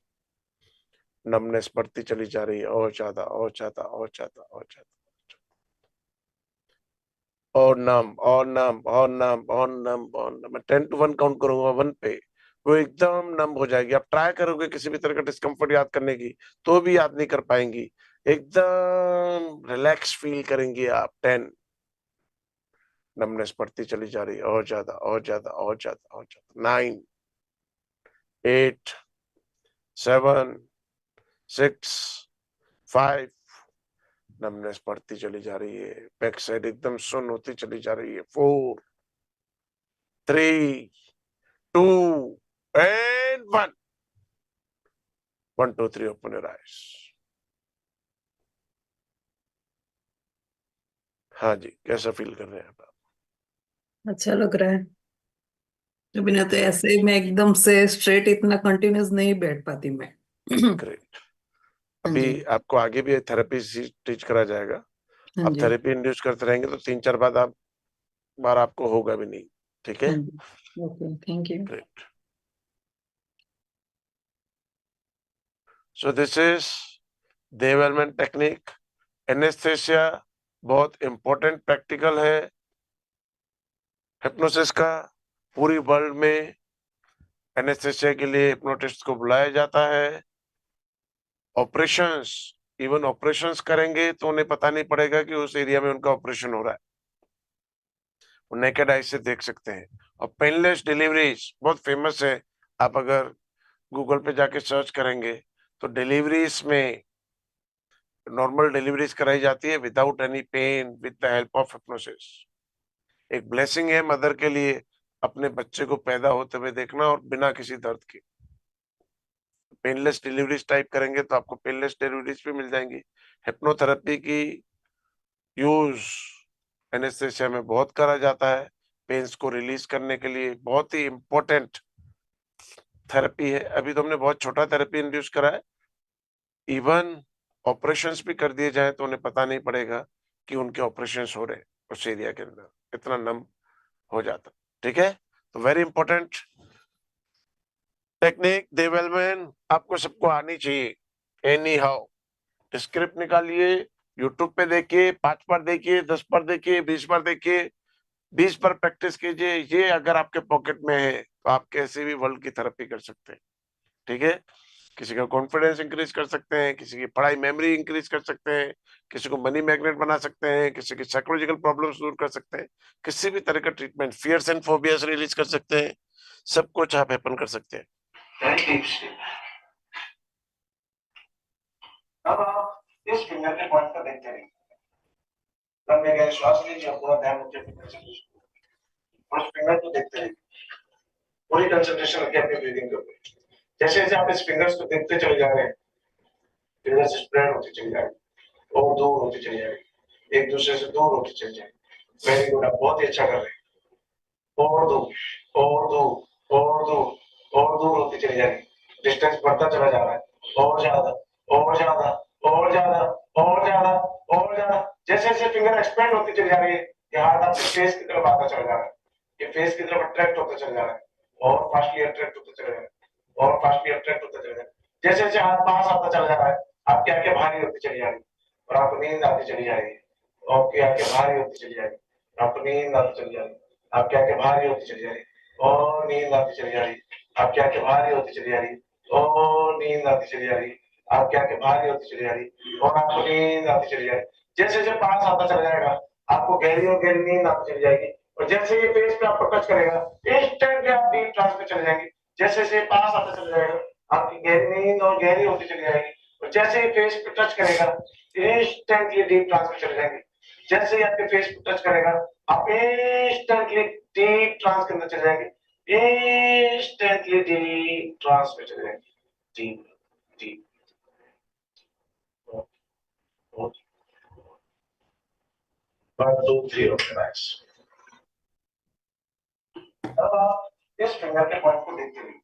नमनेस बढ़ती चली जा रही है, और ज्यादा और ज्यादा और ज्यादा और ज्यादा, और नम और नम और नम और नम और नम। मैं 10 to 1 काउंट करूंगा, 1 पे वो एकदम नम हो जाएगी। आप ट्राई करोगे किसी भी तरह का डिस्कम्फर्ट याद करने की, तो भी याद नहीं कर पाएंगी। एकदम रिलैक्स फील करेंगी आप। 10, नमनेस बढ़ती चली जा रही है, और ज्यादा और ज्यादा और ज्यादा और ज्यादा। 9, 8, 7, 6, 5, नमनेस बढ़ती चली जा रही है, बैक साइड एकदम सुन्न होती चली जा रही है। 4, 3, 2 and 1, 1, 2, 3, open your eyes। हाँ जी, कैसा फील कर रहे हैं आप? अच्छा लग रहा है। अभी ना तो ऐसे मैं एकदम से स्ट्रेट इतना कंटिन्यूस नहीं बैठ पाती मैं। ग्रेट। हाँ अभी जी। आपको आगे भी थेरेपी टीच करा जाएगा। हाँ आप जी। थेरेपी इंड्यूस करते रहेंगे तो 3-4 बार आपको होगा भी नहीं। ठीक है, हाँ जी। Okay, thank you. Great. So this is development technique. Anaesthesia बहुत इंपॉर्टेंट प्रैक्टिकल है हिप्नोसिस का। पूरी वर्ल्ड में एनेस्थेसिया के लिए हिप्नोटिस्ट को बुलाया जाता है। ऑपरेशंस, इवन ऑपरेशंस करेंगे तो उन्हें पता नहीं पड़ेगा कि उस एरिया में उनका ऑपरेशन हो रहा है, वो नेकेड आई से देख सकते हैं। और पेनलेस डिलीवरीज बहुत फेमस है। आप अगर गूगल पे जाके सर्च करेंगे तो डिलीवरीज में नॉर्मल डिलीवरीज कराई जाती है without any pain, with the help of hypnosis. एक ब्लेसिंग है मदर के लिए अपने बच्चे को पैदा होते हुए देखना और बिना किसी दर्द के। पेनलेस डिलीवरीज टाइप करेंगे तो आपको पेनलेस डिलीवरीज भी मिल जाएंगी। हिप्नोथेरेपी की यूज एनेस्थेसिया में बहुत करा जाता है। पेन्स को रिलीज करने के लिए बहुत ही इंपॉर्टेंट थेरेपी है। अभी तो हमने बहुत छोटा थेरेपी इंड्यूस करा है। इवन ऑपरेशंस भी कर दिए जाए तो उन्हें पता नहीं पड़ेगा कि उनके ऑपरेशंस हो रहे हैं उस एरिया के अंदर, इतना नम हो जाता। ठीक है, तो वेरी इंपॉर्टेंट टेक्निक देवेलमैन आपको सबको आनी चाहिए। एनी हाउ स्क्रिप्ट निकालिए, यूट्यूब पे देखिए, 5 बार देखिए, 10 बार देखिए, 20 बार देखिए, 20 बार प्रैक्टिस कीजिए। ये अगर आपके पॉकेट में है तो आप कैसे भी वर्ल्ड की थेरेपी कर सकते हैं। ठीक है, किसी का कॉन्फिडेंस इंक्रीज कर सकते हैं, किसी की पढ़ाई मेमोरी इंक्रीज कर सकते हैं, किसी को मनी मैग्नेट बना सकते हैं, किसी की साइकोलॉजिकल प्रॉब्लम्स दूर कर सकते हैं, किसी भी तरह का treatment, fears and phobias release कर सकते हैं। सब कुछ आप हैपन कर सकते हैं। अब आप इस फिंगर के पॉइंट पर देखते रहिए। लंबे गहरे श्वास लीजिए और पूरा ध्यान रखिए फिंगर से और उस फिंगर को देखते रहिए। पूरी कंसंट्रेशन रखिए अपनी ब्रीदिंग के ऊपर। जैसे जैसे आप इस फिंगर्स को देखते चले जा रहे हैं, फिंगर्स स्प्रेड होती चली जाएगी और दूर होती चली जाएगी, एक दूसरे से दूर होती चली जाएगी। वेरी गुड, आप बहुत ही अच्छा कर रहे हैं। और दूर और दूर और दूर और दूर होती चली जाएगी। डिस्टेंस बढ़ता चला जा रहा है, और ज्यादा और ज्यादा और ज्यादा और ज्यादा और ज्यादा। जैसे जैसे फिंगर एक्सपेंड होती चली जा रही है, ये हाथ आपके फेस की तरफ आता चला जा रहा है, ये फेस की तरफ अट्रैक्ट होता चला जा रहा है, और फास्टली अट्रैक्ट होता चला जा रहा है, और फास्टली अट्रैक्ट होता चला जा रहा है। जैसे जैसे हाथ पास आता चला जा रहा है, आपकी आंखें भारी होती चली जा रही है और आपको नींद आती चली जा रही है, आपकी आंखें भारी होती चली जा रही है, आपको नींद आती चली जा रही है, आपकी आंखें भारी होती चली जा रही है और नींद आती चली जा रही है, आपकी आंखें भारी होती चली जा रही है और नींद आती चली जा रही है, आपकी आंखें भारी होती चली जा रही है और आपको नींद आती चली जा रही है। जैसे जैसे पास आता चला जाएगा, आपको गहरी और गहरी नींद आती चली जाएगी, और जैसे ये फेस पे आपको टच करेगा, इंस्टेंटली आप डीप ट्रांस में चले जाएंगे। जैसे जैसे पास आता चला जाएगा, आपकी गहरी नींद और गहरी होती चली जाएगी, और जैसे ही फेस पे टच करेगा इंस्टेंटली डीप ट्रांस में चले जाएंगे। जैसे ही आपके फेस पे टच करेगा आप इंस्टेंटली डीप ट्रांस के अंदर चले जाएंगे, इंस्टेंटली डीप ट्रांस में चले जाएंगे, डीप डीप। 1 2 3 रिलैक्स। अब आप इस फिंगर के पॉइंट को देखते रहिए,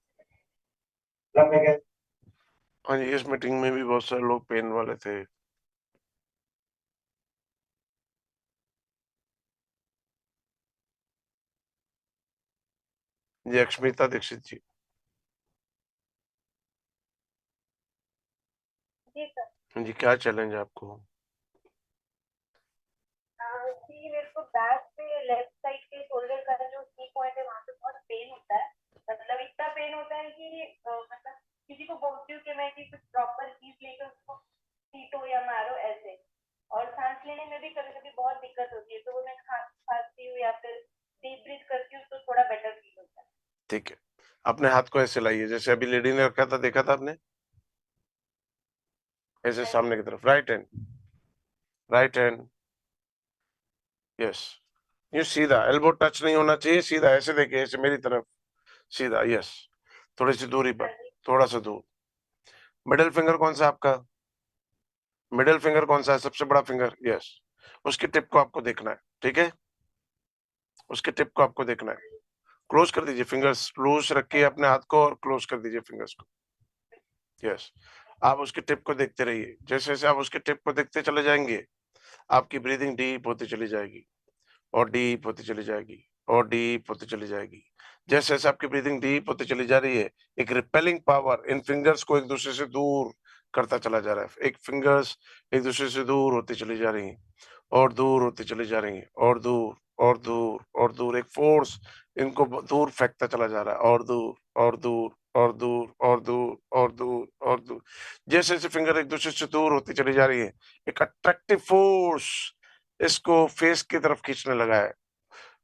लंबे के। हाँ जी, इस मीटिंग में भी बहुत सारे लोग पेन वाले थे। जी अक्षमिता दीक्षित जी। जी सर। हाँ जी, क्या चैलेंज है आपको? जी मेरे को बैक पे लेफ्ट साइड के शोल्डर का जो नी पॉइंट है वहाँ पे बहुत पेन होता है। मतलब इतना पेन होता है कि मतलब किसी को बोलती हूँ कि मैं कि कुछ प्रॉपर चीज लेकर उसको पीटो या मारो ऐसे। और सांस लेने में भी कभी कभी बहुत दिक्कत होती है, तो वो मैं खांसती हूँ या फिर डीप ब्रीथ करती हूँ तो थोड़ा बेटर फील होता है। ठीक है, अपने हाथ को ऐसे लाइए जैसे अभी लेडी ने रखा था, देखा था आपने? ऐसे सामने की तरफ, right hand, right hand, yes. ये सीधा, एल्बो टच नहीं होना चाहिए, सीधा ऐसे देखिए, ऐसे मेरी तरफ, सीधा, यस। थोड़ी सी दूरी पर, थोड़ा सा दूर। मिडिल फिंगर कौन सा आपका? मिडिल फिंगर कौन सा है? सबसे बड़ा फिंगर, यस। उसकी टिप को आपको देखना है, ठीक है? उसके टिप को आपको देखना है। क्लोज कर दीजिए फिंगर्स, लूज रखिए अपने हाथ को और क्लोज कर दीजिए फिंगर्स को, यस। आप उसके टिप को देखते रहिए, जैसे जैसे आप उसके टिप को देखते चले जाएंगे आपकी ब्रीदिंग डीप होती चली जाएगी और डीप होती चली जाएगी और डीप होती चली जाएगी। जैसे जैसे आपकी ब्रीदिंग डीप होती चली जा रही है, एक रिपेलिंग पावर इन फिंगर्स को एक दूसरे से दूर करता चला जा रहा है। एक फिंगर्स एक दूसरे से दूर होती चली जा रही हैं और दूर होती चली जा रही हैं और दूर और दूर और दूर। एक फोर्स इनको दूर फेंकता चला जा रहा है और दूर और दूर और दूर और दूर और दूर और दूर। जैसे जैसे फिंगर एक दूसरे से दूर होती चली जा रही है, एक अट्रैक्टिव फोर्स इसको फेस की तरफ खींचने लगा है,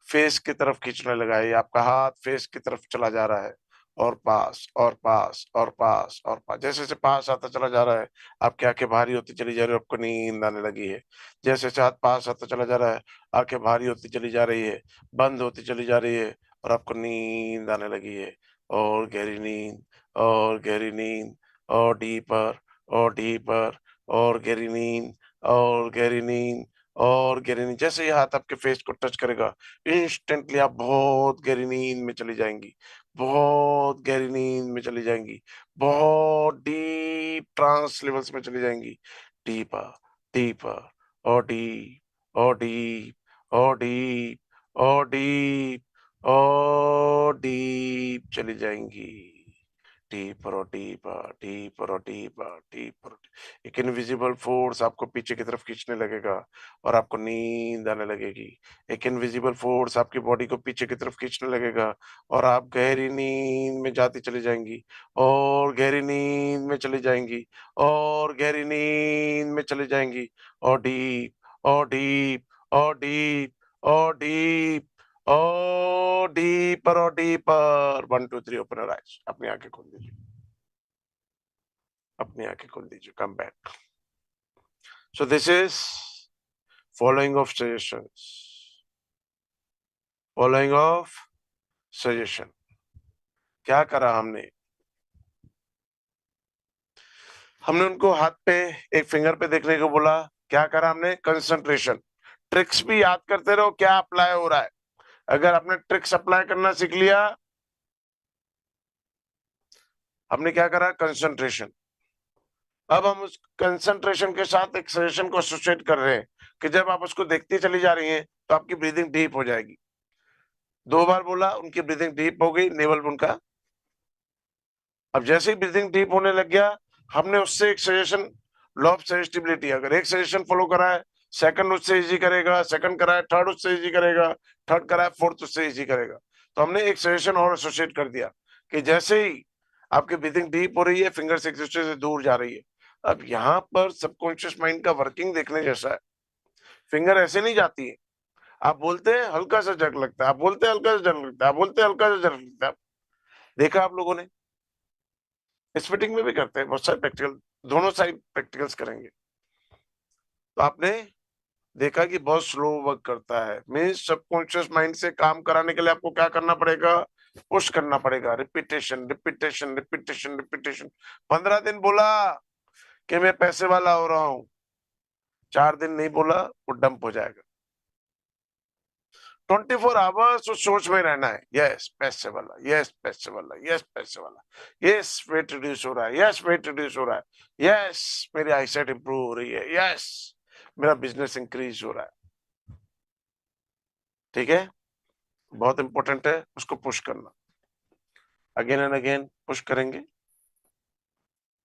फेस की तरफ खींचने लगा है। ये आपका हाथ फेस की तरफ चला जा रहा है और पास और पास और पास और पास। जैसे जैसे पास आता चला जा रहा है, आपकी आंखें भारी होती चली जा रही है, आपको नींद आने लगी है। जैसे जैसे हाथ पास आता चला जा रहा है, आंखें भारी होती चली जा रही है, बंद होती चली जा रही है और आपको नींद आने लगी है। और गहरी नींद और गहरी नींद और डीपर और डीपर और गहरी नींद और गहरी नींद और गहरी नींद। जैसे ये हाथ आपके फेस को टच करेगा, इंस्टेंटली आप बहुत गहरी नींद में चली जाएंगी, बहुत गहरी नींद में चली जाएंगी, बहुत डीप ट्रांस लेवल्स में चली जाएंगी। डीपर डीपर और डीप और डीप और डीप और डीप और डीप चली जाएंगी। डीपर और डीपर, डीपर और डीपर, डीपर। एक इनविजिबल फोर्स आपको पीछे की तरफ खींचने लगेगा और आपको नींद आने लगेगी। एक इनविजिबल फोर्स आपकी बॉडी को पीछे की तरफ खींचने लगेगा और आप गहरी नींद में जाती चली जाएंगी और गहरी नींद में चली जाएंगी और गहरी नींद में चली जाएंगी और डीप और डीप और डीप और डीप और डीपर और डीपर। 1 2 3 open your eyes. अपनी आंखें खोल दीजिए, अपनी आंखें खोल दीजिए। Come back. So this is following of suggestions, following of suggestion। क्या करा हमने? हमने उनको हाथ पे एक फिंगर पे देखने को बोला। क्या करा हमने? कंसंट्रेशन। ट्रिक्स भी याद करते रहो, क्या अप्लाई हो रहा है। अगर आपने ट्रिक्स अप्लाई करना सीख लिया, हमने क्या करा? कंसंट्रेशन। अब हम उस कंसंट्रेशन के साथ एक सजेशन को एसोसिएट कर रहे हैं कि जब आप उसको देखती चली जा रही हैं तो आपकी ब्रीदिंग डीप हो जाएगी। 2 बार बोला, उनकी ब्रीदिंग डीप हो गई, नेवल उनका। अब जैसे ही ब्रीदिंग डीप होने लग गया, हमने उससे एक सजेशन, लॉ ऑफ सजेस्टिबिलिटी, अगर एक सजेशन फॉलो करा है, सेकंड उससे इजी करेगा, सेकंड करा है थर्ड उससे इजी करेगा, थर्ड करा है फोर्थ उससे इजी करेगा। तो हमने एक सजेशन और एसोसिएट कर दिया कि जैसे ही आपकी ब्रीदिंग डीप हो रही है, फिंगर्स एक दूसरे से दूर जा रही है। अब यहाँ पर सबकॉन्शियस माइंड का वर्किंग देखने जैसा है। फिंगर ऐसे नहीं जाती है। आप बोलते हैं हल्का सा जर्क लगता है, आप बोलते हैं हल्का सा जर्क लगता है, आप बोलते हैं हल्का सा जर्क लगता है। देखा आप लोगों ने? इस मीटिंग में भी करते हैं बहुत सारे प्रैक्टिकल दोनों साइड प्रैक्टिकल्स करेंगे। तो आपने देखा कि बहुत स्लो वर्क करता है। मीन्स सबकॉन्शियस माइंड से काम कराने के लिए आपको क्या करना पड़ेगा? पुश करना पड़ेगा, रिपीटेशन रिपीटेशन रिपीटेशन रिपीटेशन। 15 दिन बोला कि मैं पैसे वाला हो रहा हूं, 4 दिन नहीं बोला, वो डंप हो जाएगा। 24 आवर्स उस सोच में रहना है, यस पैसे वाला, यस पैसे वाला, यस पैसे वाला, यस वेट रिड्यूस हो रहा है, यस वेट रिड्यूस हो रहा है, यस मेरी आईसाइट इंप्रूव हो रही है, यस मेरा बिजनेस इंक्रीज हो रहा है। ठीक है, बहुत इंपॉर्टेंट है उसको पुश करना। अगेन एंड अगेन पुश करेंगे,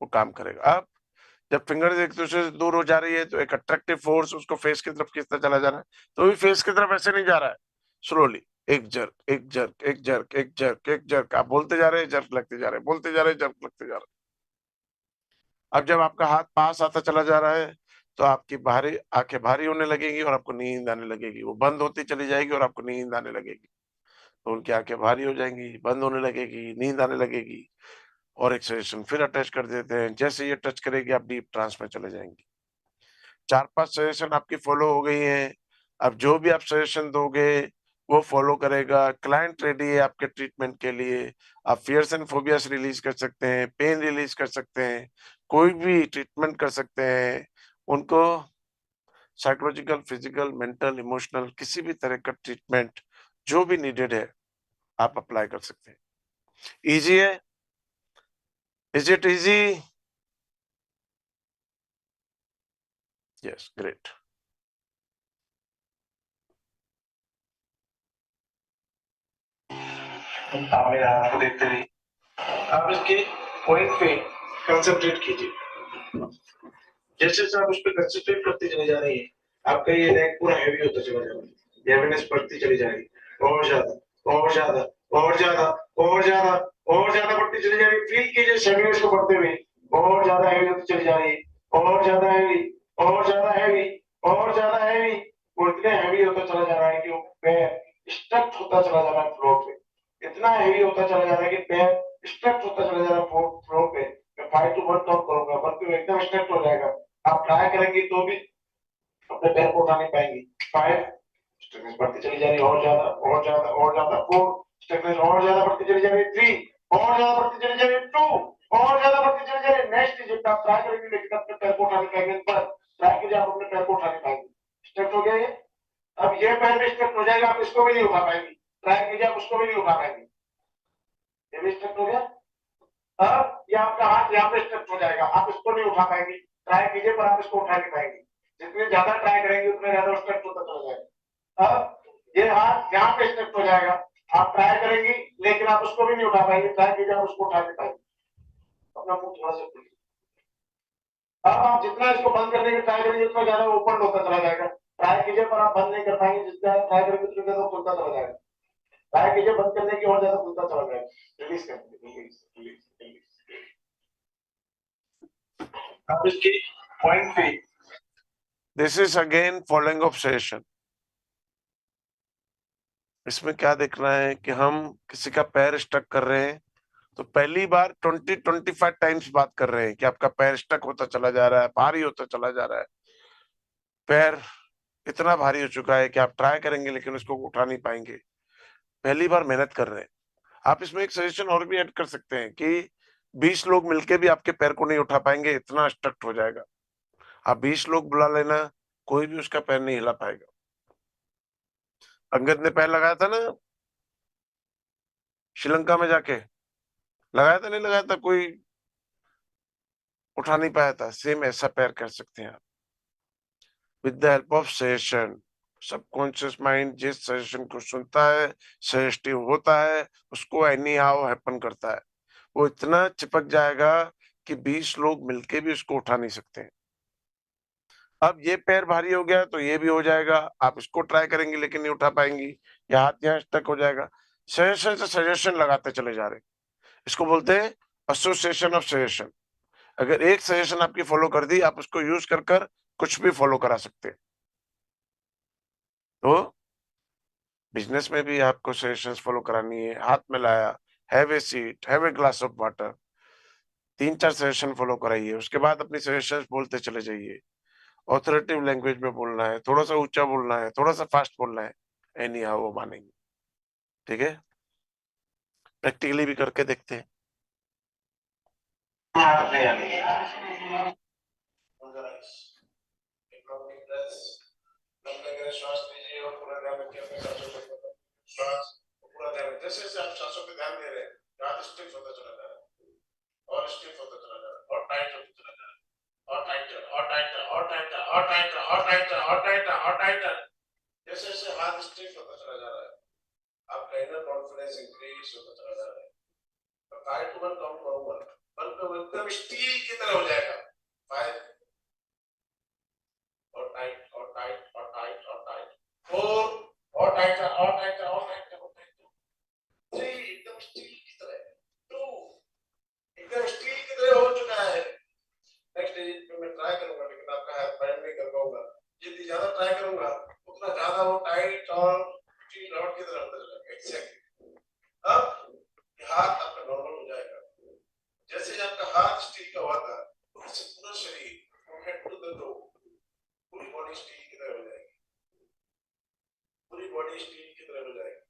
वो काम करेगा। अब जब फिंगर्स एक दूसरे से दूर हो जा रही है तो एक अट्रैक्टिव फोर्स उसको फेस की तरफ खींचता चला जा रहा है, तो भी फेस की तरफ ऐसे नहीं जा रहा है, स्लोली एक जर्क एक जर्क एक जर्क एक जर्क एक जर्क, आप बोलते जा रहे हैं, जर्क लगते जा रहे हैं, बोलते जा रहे हैं, जर्क लगते जा रहे हैं। अब जब आपका हाथ पास आता चला जा रहा है तो आपकी भारी आंखें भारी होने लगेगी और आपको नींद आने लगेगी, वो बंद होती चली जाएगी और आपको नींद आने लगेगी। तो उनकी आंखें भारी हो जाएंगी, बंद होने लगेगी, नींद आने लगेगी, और एक सजेशन फिर अटैच कर देते हैं। जैसे ये टच करेगी आप डीप ट्रांस में चले जाएंगे। 4-5 सजेशन आपकी फॉलो हो गई हैं। अब जो भी आप सजेशन दोगे वो फॉलो करेगा। क्लाइंट रेडी है आपके ट्रीटमेंट के लिए। आप फियर्स एंड फोबियास रिलीज कर सकते हैं, पेन रिलीज कर सकते हैं, कोई भी ट्रीटमेंट कर सकते हैं। उनको साइकोलॉजिकल, फिजिकल, मेंटल, इमोशनल किसी भी तरह का ट्रीटमेंट जो भी नीडेड है आप अप्लाई कर सकते हैं। ईजी है? Is it easy? Yes, great. आपको देखते रहिए, आप इसके पॉइंट पे कंसंट्रेट कीजिए। जैसे जैसे आप उस पर कंसंट्रेट करते चले जा रही है, आपका ये नेक पूरा हैवी होता चला जा रहा है, हैवीनेस बढ़ती चली जा रही है, और ज्यादा और ज्यादा और ज्यादा और ज्यादा और ज्यादा बढ़ती चली जा रही है। फील कीजिए हैवीनेस को बढ़ते हुए, और ज्यादा हैवी होती चली जा रही है, और ज्यादा हैवी और ज्यादा हैवी और ज्यादा हैवी। वो इतने हैवी होता चला जा रहा है कि वो पैर स्टक होता चला जा रहा है फ्लोर पे, इतना हैवी होता चला जा रहा है कि पैर स्टक होता चला जा रहा है फ्लोर पे। मैं 5 to 1 काउंट करूंगा, 1 पे एकदम स्टक हो जाएगा। आप ट्राई करेंगे तो भी अपने पैर को उठा नहीं पाएंगे। 5, स्ट्रेंथ बढ़ती चली जा रही है, और ज्यादा और ज्यादा और ज्यादा। 4, स्ट्रेंथ और ज्यादा बढ़ती चली जा रही है। 3, और ज्यादा बढ़ती चली जा रही है। 2, और ज्यादा बढ़ती चली जा रही है। नेक्स्ट स्टेप आप ट्राई करेंगे लेकिन अपने पैर को उठा नहीं पाएंगे, पर ट्राई कीजिए आप अपने पैर को उठा नहीं पाएंगे। स्ट्रेंथ हो गया ये। अब ये पैर भी स्ट्रेंथ हो जाएगा, आप इसको भी नहीं उठा पाएंगे। ट्राई कीजिए आप उसको भी नहीं उठा पाएंगे। ये भी स्ट्रेंथ हो गया। अब ये आपका हाथ यहाँ पे स्ट्रेच हो जाएगा, आप इसको नहीं उठा पाएंगे। ट्राई कीजिए पर आप इसको उठा नहीं पाएंगे। जितने ज्यादा ट्राई करेंगे उतने ज्यादा स्ट्रेच होता चला जाएगा। अब ये हाथ यहाँ पे स्ट्रेच हो जाएगा, आप ट्राई करेंगे लेकिन आप उसको भी नहीं उठा पाएंगे। ट्राई कीजिए आप उसको उठा नहीं पाएंगे। अपना मुंह थोड़ा सा खोलिए। अब आप जितना इसको बंद करने की ट्राई करेंगे उतना ज्यादा ओपन होता चला जाएगा। ट्राई कीजिए पर आप बंद नहीं कर पाएंगे, जितना ट्राई करेंगे उतना ज्यादा खुलता चला जाएगा। ट्राई कीजिए बंद करने की और ज्यादा खुलता चला जाएगा। रिलीज कर दीजिए, रिलीज रिलीज। अब इसकी पॉइंट पे this is again following of session. इसमें क्या देखना है कि हम किसी का पैर स्टक कर रहे हैं तो पहली बार 20-25 टाइम्स बात कर रहे हैं कि आपका पैर स्टक होता चला जा रहा है, भारी होता चला जा रहा है, पैर इतना भारी हो चुका है कि आप ट्राई करेंगे लेकिन उसको उठा नहीं पाएंगे। पहली बार मेहनत कर रहे हैं। आप इसमें एक सजेशन और भी ऐड कर सकते हैं कि 20 लोग मिलके भी आपके पैर को नहीं उठा पाएंगे, इतना स्टक हो जाएगा। आप 20 लोग बुला लेना, कोई भी उसका पैर नहीं हिला पाएगा। अंगद ने पैर लगाया था ना श्रीलंका में जाके, लगाया था नहीं लगाया था, कोई उठा नहीं पाया था। सेम ऐसा पैर कर सकते हैं आप with the help of suggestion. Subconscious mind जिस सजेशन को सुनता है, सजेस्टिव होता है, उसको एनी हाउ हैपन करता है। वो इतना चिपक जाएगा कि 20 लोग मिलके भी उसको उठा नहीं सकते हैं। अब ये पैर भारी हो गया तो ये भी हो जाएगा, आप इसको ट्राई करेंगे लेकिन नहीं उठा पाएंगी, या हाथ यहाँ स्टक हो जाएगा। सजेशन से सजेशन लगाते चले जा रहे हैं, इसको बोलते हैं एसोसिएशन ऑफ सजेशन। अगर एक सजेशन आपकी फॉलो कर दी, आप उसको यूज कर कर कुछ भी फॉलो करा सकते हैं। तो बिजनेस में भी आपको सजेशंस फॉलो करानी है। हाथ में लाया, have a seat, have a glass of water, 3-4 suggestion follow कराइए, उसके बाद अपनी सजेशंस बोलते चले जाइए। ऑथोरेटिव लैंग्वेज में बोलना है, थोड़ा सा ऊंचा बोलना है, थोड़ा सा फास्ट बोलना है, एनी हाउ वो मानेंगे। ठीक है, प्रैक्टिकली भी करके देखते हैं। श्वास लीजिए और पूरा ध्यान रखिए अपने सांसों पे। श्वास पूरा ध्यान, जैसे जैसे आप सांसों पे ध्यान दे रहे हैं, हाथ स्टिफ होता चला जा रहा है और स्टिफ होता चला जा रहा है और टाइट होता चला जा रहा है और टाइटर और टाइटर और टाइटर और टाइटर और टाइटर और टाइटर और टाइटर। जैसे जैसे हाथ स्टिफ होता चला जा रहा है, आपका इनर कॉन्फिडेंस इंक्रीज होता चला जा रहा है। तो 5 to 1 काउंट करूंगा, 1 पे एकदम स्टील की तरह हो जाएगा। 5 और टाइट और टाइट और टाइट और टाइट, 4 और टाइट और टाइट और टाइट और टाइट, 3 एकदम स्टील की तरह, 2 एकदम स्टील की तरह हो चुका है। नेक्स्ट स्टेज पे मैं ट्राई करूंगा, लेकिन आपका हाथ बैंड नहीं कर पाऊंगा। जितनी ज्यादा ट्राई करूंगा उतना ज्यादा वो टाइट और स्टील रॉड की तरह होता जाएगा। एग्जैक्टली। अब हाथ आपका नॉर्मल हो जाएगा। जैसे आपका हाथ स्टील का हुआ था, उससे पूरा शरीर from head to the toe, पूरी बॉडी स्टील की तरह हो जाएगी। पूरी बॉडी स्टील की तरह हो जाएगी।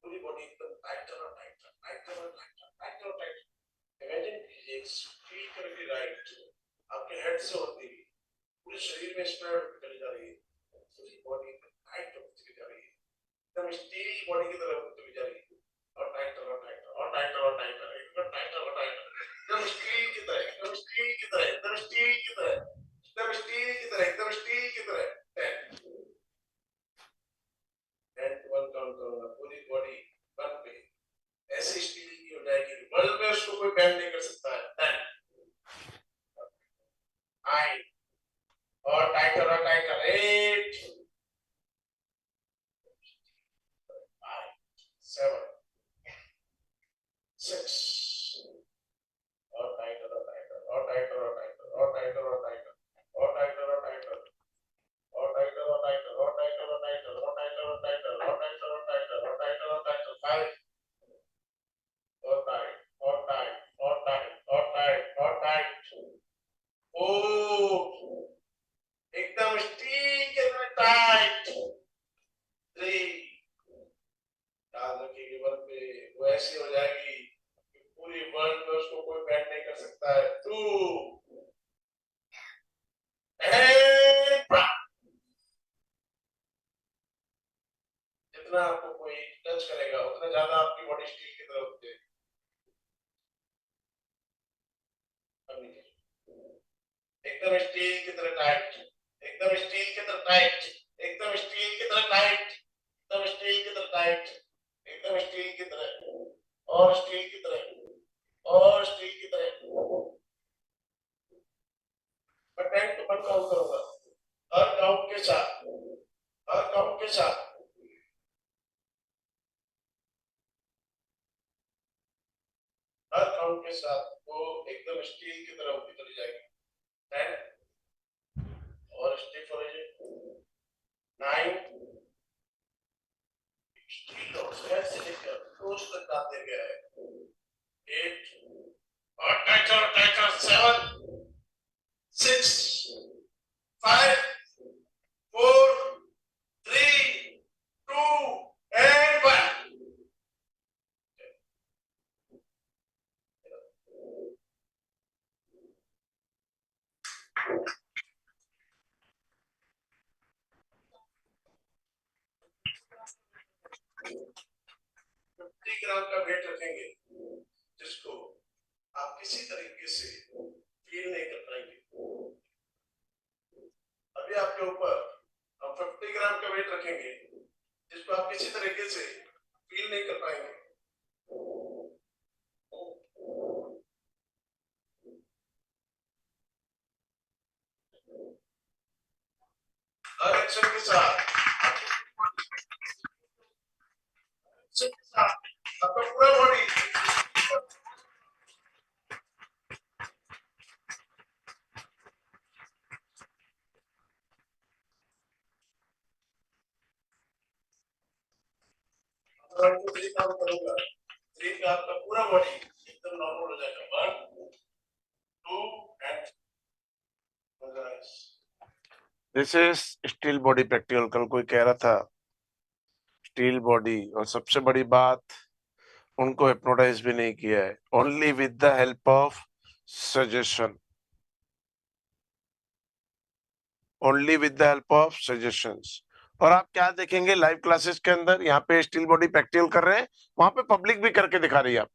पूरी बॉडी एकदम टाइटर और टाइटर, टाइटर और टाइटर, टाइटर और टाइटर। इमेजिन कीजिए स्टील कलर की लाइट आपके हेड से होती हुई पूरे शरीर में स्प्रेड होती चली जा रही है। पूरी बॉडी टाइट होती चली जा रही है, एकदम स्टील बॉडी की तरह होती चली जा रही है और टाइटर और टाइटर और टाइटर और टाइटर, एकदम टाइटर और टाइटर, एकदम स्टील की तरह, एकदम स्टील की तरह, एकदम स्टील की तरह, एकदम स्टील की तरह, एकदम स्टील की तरह। 10 to 1 काउंट करूंगा, पूरी बॉडी 1 पे ऐसी स्टील की हो जाएगी, वर्ल्ड में उसको कोई बैंड नहीं कर सकता है। 10 9 और टाइटर और टाइटर, 8 5 7 6 और टाइटर और टाइटर और टाइटर और टाइटर और टाइटर और टाइटर और टाइटर और टाइटर और टाइटर और टाइटर और टाइटर और टाइटर और टाइटर और टाइटर और टाइटर और टाइटर और टाइटर और टाइटर, 5 और टाइट और टाइट और टाइट और टाइट और टाइट, 4 एकदम स्टील के अंदर टाइट, 3 याद रखिए कि वर्ल्ड पे वो ऐसी हो जाएगी कि पूरी वर्ल्ड में उसको कोई बैंड नहीं कर सकता है। 2 जितना आपको कोई टच करेगा उतना ज्यादा आपकी बॉडी स्टील की तरह होती है। एकदम स्टील की तरह टाइट, एकदम स्टील की तरह टाइट, एकदम स्टील की तरह टाइट, एकदम स्टील की तरह टाइट, एकदम स्टील की तरह और स्टील की तरह और स्टील की तरह। मैं 10 to 1 काउंट करूंगा, हर काउंट के साथ, हर काउंट के साथ हर काउंट के साथ वो एकदम स्टील की तरह होती चली जाएगी। 10 और स्टिफ हो जाए, 9 स्टील और स्ट्रेच से लेकर क्लोज तक आते गया है, 8 और टाइटर टाइटर, 7 6 5 4 3 2 and 1। ग्राम का वेट रखेंगे जिसको आप किसी तरीके से फील नहीं कर पाएंगे। अभी आपके ऊपर हम 50 ग्राम का वेट रखेंगे जिसको आप किसी तरीके से फील नहीं कर पाएंगे। हर एक्शन के साथ आपका पूरा बॉडी काम करूंगा, 3 का आपका पूरा बॉडी एकदम नॉर्मल हो जाएगा। 1 this is steel body practical. कल कोई कह रहा था स्टील बॉडी, और सबसे बड़ी बात उनको हिप्नोटाइज भी नहीं किया है, only with the help of suggestion, only with the help of suggestions. और आप क्या देखेंगे लाइव क्लासेस के अंदर, यहाँ पे स्टील बॉडी प्रैक्टिकल कर रहे हैं, वहां पे पब्लिक भी करके दिखा रही है। आप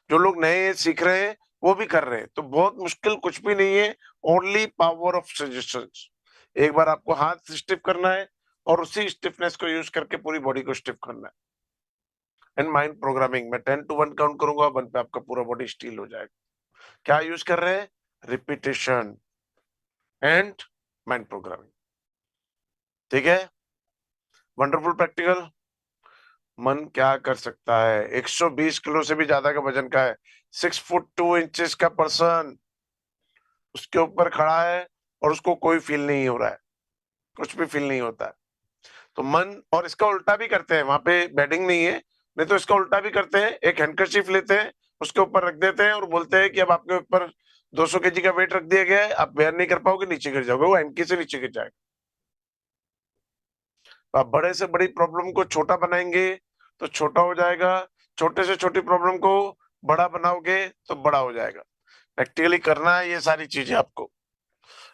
जो लोग नए सीख रहे हैं वो भी कर रहे हैं, तो बहुत मुश्किल कुछ भी नहीं है, ओनली पावर ऑफ सजेशंस। एक बार आपको हाथ स्टिफ करना है और उसी स्टिफनेस को यूज करके पूरी बॉडी को स्टिफ करना है। एंड माइंड प्रोग्रामिंग, मैं 10 to 1 काउंट करूंगा, 1 पे आपका पूरा बॉडी स्टील हो जाएगा। क्या यूज कर रहे हैं? Repetition and mind programming. ठीक है, वंडरफुल प्रैक्टिकल। मन क्या कर सकता है? 120 किलो से भी ज्यादा का वजन का है, 6 फुट 2 इंचेस का पर्सन उसके ऊपर खड़ा है और उसको कोई फील नहीं हो रहा है, कुछ भी फील नहीं होता है। तो मन, और इसका उल्टा भी करते हैं, वहां पे बेडिंग नहीं है, नहीं तो इसका उल्टा भी करते हैं। एक हैंडकरचीफ लेते हैं, उसके ऊपर रख देते हैं और बोलते हैं कि अब आपके ऊपर 200 केजी का वेट रख दिया गया है, आप बेयर नहीं कर पाओगे, नीचे गिर जाओगे। वो हैंडकी से नीचे गिर जाएगा। तो आप बड़े से बड़ी प्रॉब्लम को छोटा बनाएंगे तो छोटा हो जाएगा, छोटे से छोटी प्रॉब्लम को बड़ा बनाओगे तो बड़ा हो जाएगा। प्रैक्टिकली करना है ये सारी चीजें आपको।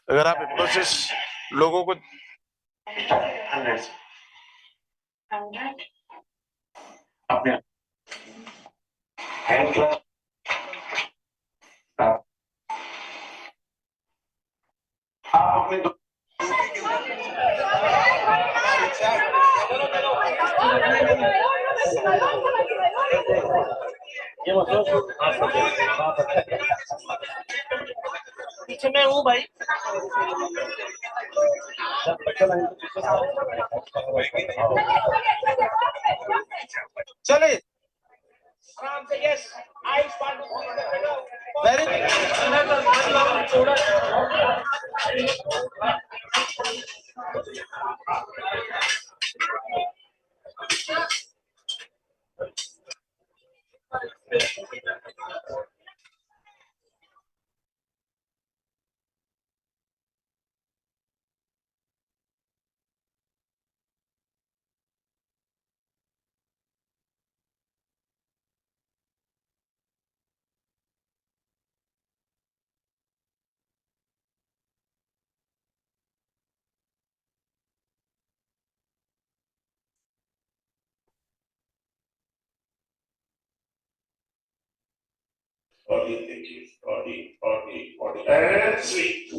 अगर आप हिप्नोसिस लोगों को अपने हैंड क्लच आप अपने ये मतलब पीछे मैं हूँ भाई। चले आराम से। Yes, ice very body, thank you. Body, and sweet.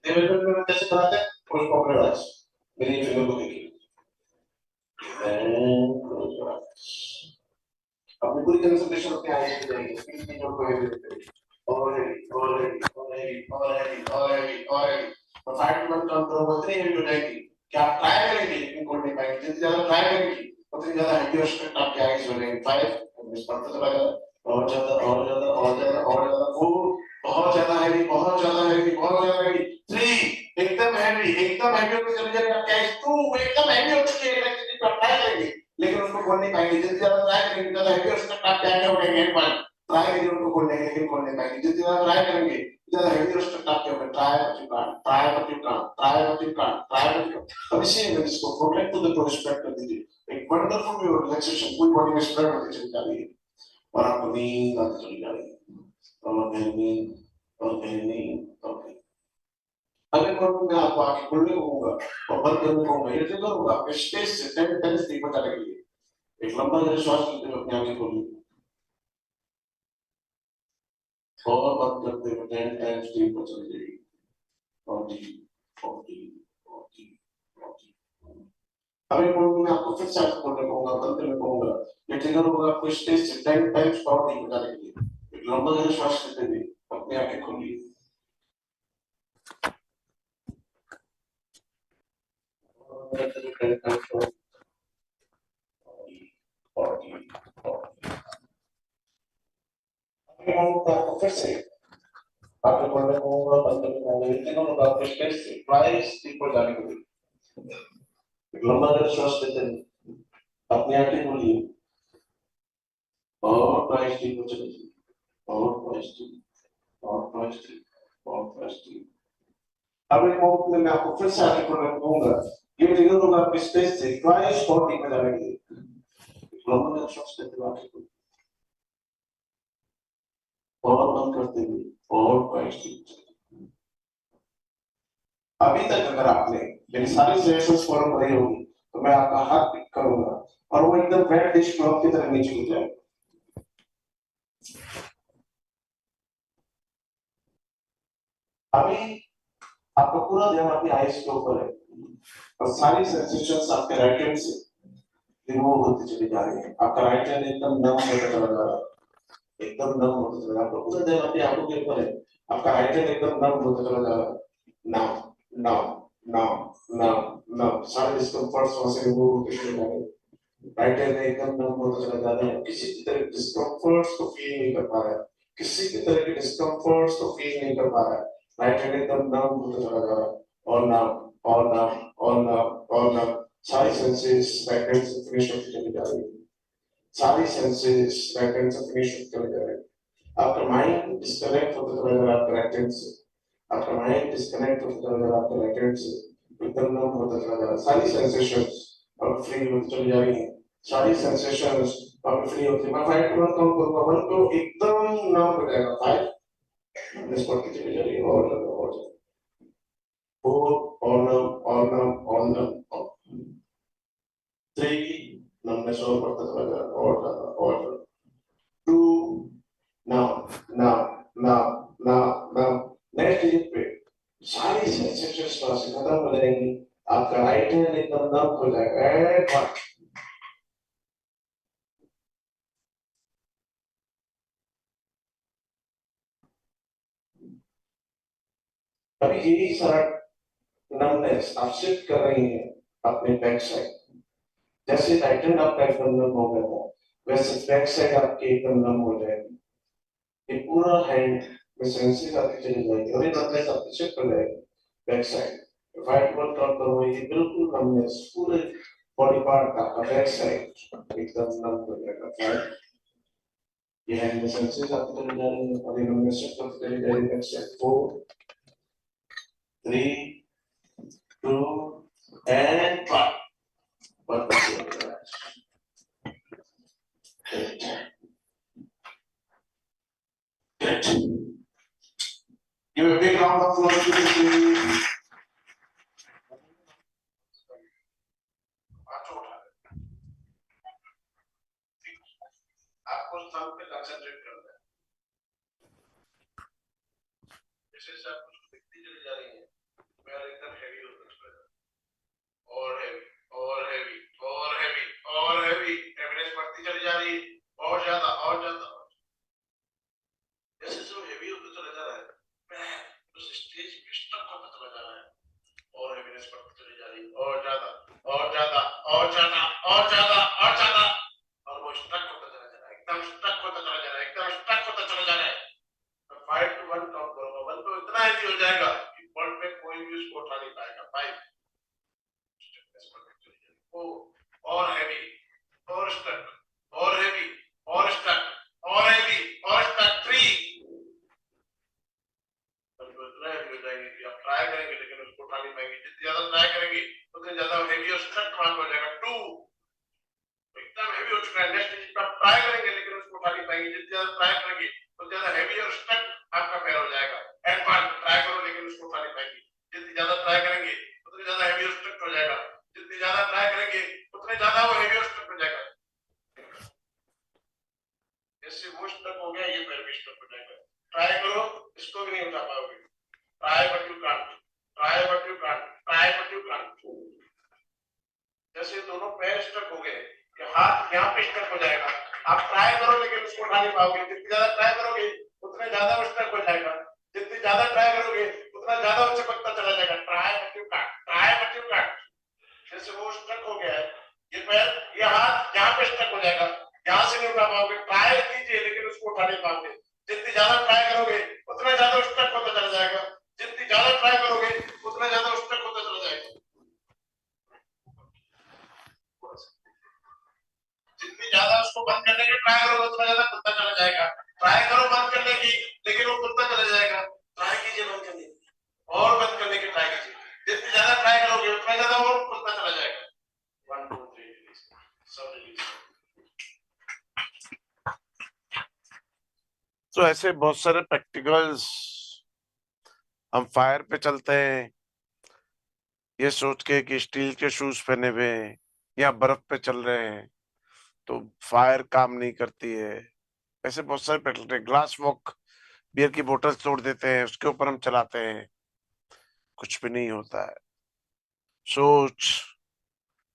Devendra में कैसे बनाते हैं? पुश पॉकेट वाइज मेरी फिगर को देखिए, अपनी पूरी कंसंट्रेशन अपने आईज पे जाएगी, स्पीड की जो कोई भी already और 5 मिनट काम करोगे उतनी हेवी हो जाएगी कि आप ट्राई करेंगे लेकिन कोड नहीं पाएंगे। जितनी ज्यादा ट्राई करेंगे उतनी ज्यादा हेवी और स्ट्रिक्ट आपके आईज हो जाएंगे। 5 मिस पढ़ते चला गया, और ज्यादा 4 बहुत ज्यादा हेवी, बहुत ज्यादा हेवी 3 एकदम हेवी होकर चले जाएंगे आपके आईज। 2 एकदम हेवी होकर चले जाएंगे, ट्राई करेंगे लेकिन उसको खोल नहीं पाएंगे। जितनी ज्यादा ट्राई करेंगे ज्यादा हेवी और स्ट्रिक्ट आपके आईज हो जाएंगे। ट्राई करेंगे उनको खोलने के, लेकिन खोल नहीं पाएंगे। जितनी ज्यादा ट्राई करेंगे ज्यादा हेवी और स्ट्रिक्ट आपके ऊपर। ट्राई। अब इसी में इसको प्रोटेक्ट टू द प्रोस्पेक्ट कर दीजिए। एक वंडरफुल रिलैक्सेशन पूरी बॉडी में स्प्रेड होती चली जा रही है और आपको नींद आती चली जा रही है और नींद। ओके, अगर मैं आपको आंखें खोलने को कहूंगा और बंद करने को मैं ये करूंगा आपके स्टेज से 10 स्टेप बचाने के लिए। एक लंबा गहरा श्वास लेते हुए अपनी आंखें खोलिए और बंद करते हुए 10 स्टेप पर चले जाइए। 40। अभी मैं आपको फिर से आंखें खोलने को कहूंगा, बंद करने को कहूंगा। ये ट्रिगर होगा आपको स्टेज से 10 टाइम्स पावर नहीं बचाने के लिए। एक लंबा गहरा श्वास लेते हुए अपनी आंखें खोलिए आपको फिर से आपके पढ़ने को होगा, बंद करने को होगा। इन तीनों लोग आपको स्टेज से 22 स्टेप पर जाने के लिए लंबा गहरा श्वास लेते हैं, अपनी आंखें खोलिए और ट्वाइस टी को चले जाइए, और ट्वाइस टी, और ट्वाइस टी, और ट्वाइस टी। अब एक मौके में मैं आपको फिर से आगे पढ़ना कहूंगा, ये ट्रिगर होगा आपके स्पेस से ट्वाइस 40 में जाने के लिए रोमन अक्षर से दिमाग को और बंद करते हुए और ट्वाइस टी। अभी तक अगर आपने मेरी सारी सजेशंस फॉलो करी होगी तो मैं आपका हाथ पिक करूंगा और वो एकदम वेट डिश क्लॉथ की तरह नीचे गिर जाएगा। अभी आपका पूरा ध्यान अपनी आईज के ऊपर है और सारी सेंसेशंस आपके राइट हैंड से रिमूव होती चली जा रही है। आपका राइट हैंड एकदम नम होता चला जा रहा है, एकदम नम होता चला जा रहा है। आपका पूरा ध्यान अपनी आंखों के ऊपर है, आपका राइट हैंड एकदम नम होता चला जा रहा है। Now now now now now सारे डिस्कम्फर्ट्स वहां से रिमूव होते चले जा रहे हैं। राइट हैंड एकदम नम होता चला जा रहा है, किसी भी तरह के डिस्कम्फर्ट्स को फील नहीं कर पा रहा है, किसी भी तरह के डिस्कम्फर्ट्स को फील नहीं कर पा रहा है। राइट हैंड एकदम नम होता चला जा रहा है और नाउ और नाउ और नाउ और नाउ सारी सेंसेस राइट हैंड से फिनिश होती चली जा रही है, सारी सेंसेस राइट हैंड से फिनिश होती चली जा रही है। आपका माइंड डिस्कनेक्ट होता चला जा रहा है आपके राइट हैंड से, आपका माइंड डिस्कनेक्ट होता चला जा रहा है आपके राइट हैंड से, एकदम नम होता चला जा रहा है। सारी सेंसेशंस अब फ्री होती चली जा रही हैं, सारी सेंसेशंस अब फ्री होती है। मैं 5 to 1 काउंट करूंगा, 1 को एकदम नम हो जाएगा, 5 इस पर की चली जा रही है और ज्यादा और ज्यादा, 4 और नम 3 नमनेस और बढ़ता चला जा रहा है और ज्यादा और ज्यादा, 2 नाउ नेक्स्ट स्टेज पे सारी सेंसेशंस वहां से खत्म हो जाएंगी, आपका राइट हैंड एकदम नम हो जाएगा। अभी यही सारा नमनेस आप शिफ्ट कर रही हैं अपने बैक साइड, जैसे राइट हैंड आपका एकदम नम हो गया था वैसे बैक साइड आपकी एकदम नम हो जाएगी। ये पूरा हैंड में सेंसेस आती चली जाएगी और ये नमनेस आपकी शिफ्ट हो जाएगी back side. Right one count करो, ये बिल्कुल नमनेस पूरे बॉडी पार्ट का बैक साइड एकदम नम हो जाएगा। ये हैंड में सेंसेस आती चली जा रही है और ये नमनेस शिफ्ट होती चली जा रही है back side. 4 3 2 and 1 1 Give a big round of applause to the team. आपको सब पे कंसंट्रेट करना है, जैसे से आप कुछ दिखती चली जा रही है, मैं एकदम हेवी होता चला जा रहा है और हेवी और हेवी और हेवी और हेवी, एवरेज बढ़ती चली जा रही है और ज्यादा और ज्यादा, जैसे जो हेवी होता चला जा रहा है मैं उस स्टेज पे स्टक होता चला जा रहा है और हेवीनेस बढ़ती चली जा रही है और ज्यादा और ज्यादा और ज्यादा और ज्यादा और ज्यादा और वो स्टक होता चला जा रहा है, एकदम स्टक होता चला जा रहा है, एकदम स्टक होता चला जा रहा है। 5 to 1 काउंट करूंगा, 1 तो इतना हेवी हो जाएगा कि वर्ल्ड में कोई भी उसको उठा नहीं पाएगा। 5 और हेवी और स्टक और हेवी और स्टक और हेवी और स्टक 3 इतना हेवी हो जाएंगे कि आप ट्राई करेंगे लेकिन उसको उठा नहीं पाएंगे, जितनी ज्यादा ट्राई करेंगे उतनी ज्यादा हेवी और स्टक मार्क हो जाएगा। 2 एकदम हेवी हो चुका है, नेक्स्ट स्टेज पे आप ट्राई करेंगे लेकिन उसको उठा नहीं पाएंगे, जितनी ज्यादा ट्राई करेंगे उतनी ज्यादा हेवी और स्टक आपका पैर हो जाएगा। एंड 1 ट्राई करो लेकिन उसको उठा नहीं पाएंगे, जितनी ज्यादा ट्राई करेंगे उतनी ज्यादा हेवी और स्टक हो जाएगा, जितनी ज्यादा ट्राई करेंगे उतने ज्यादा वो हेवी और स्टक हो जाएगा। जैसे वो स्टक हो गया ये पैर भी स्टक हो जाएगा। ट्राई करो इसको भी नहीं उठा पाओगे, try but you can't, try but you can't, try but you can't. जैसे दोनों पैर स्टक हो गए, ये हाथ यहाँ पे स्टक हो जाएगा, आप ट्राई करो लेकिन उसको उठा नहीं पाओगे, जितनी ज्यादा ट्राई करोगे उतने ज्यादा वो स्टक हो जाएगा, जितनी ज्यादा ट्राई करोगे उतना ज्यादा वो चिपकता चला जाएगा। Try but you can't, try but you can't. जैसे वो स्टक हो गया है, ये पैर ये हाथ यहाँ पे स्टक हो जाएगा, यहाँ से नहीं उठा पाओगे, ट्राई कीजिए लेकिन उसको उठा नहीं पाओगे, जितनी ज्यादा ट्राई करोगे उतना ज्यादा स्टक होता चला जाएगा, जितनी ज्यादा ट्राई करोगे उतना ज्यादा स्टक होता चला जाएगा। जितनी ज्यादा उसको बंद करने की ट्राई करोगे उतना ज्यादा की, लेकिन वो खुलता चला जाएगा। ट्राई कीजिए बंद करने की, और बंद करने की ट्राई कीजिए। जितनी ज्यादा ट्राई करोगे उतना ज्यादा वो खुलता चला जाएगा। 1 2 3 रिलीज, सब रिलीज। तो ऐसे बहुत सारे प्रैक्टिकल्स, हम फायर पे चलते हैं ये सोच के कि स्टील के शूज पहने हुए हैं या बर्फ पे चल रहे हैं तो फायर काम नहीं करती है। ऐसे बहुत सारे प्रैक्टिकल, ग्लास वॉक, बियर की बोतल तोड़ देते हैं, उसके ऊपर हम चलाते हैं, कुछ भी नहीं होता है। सोच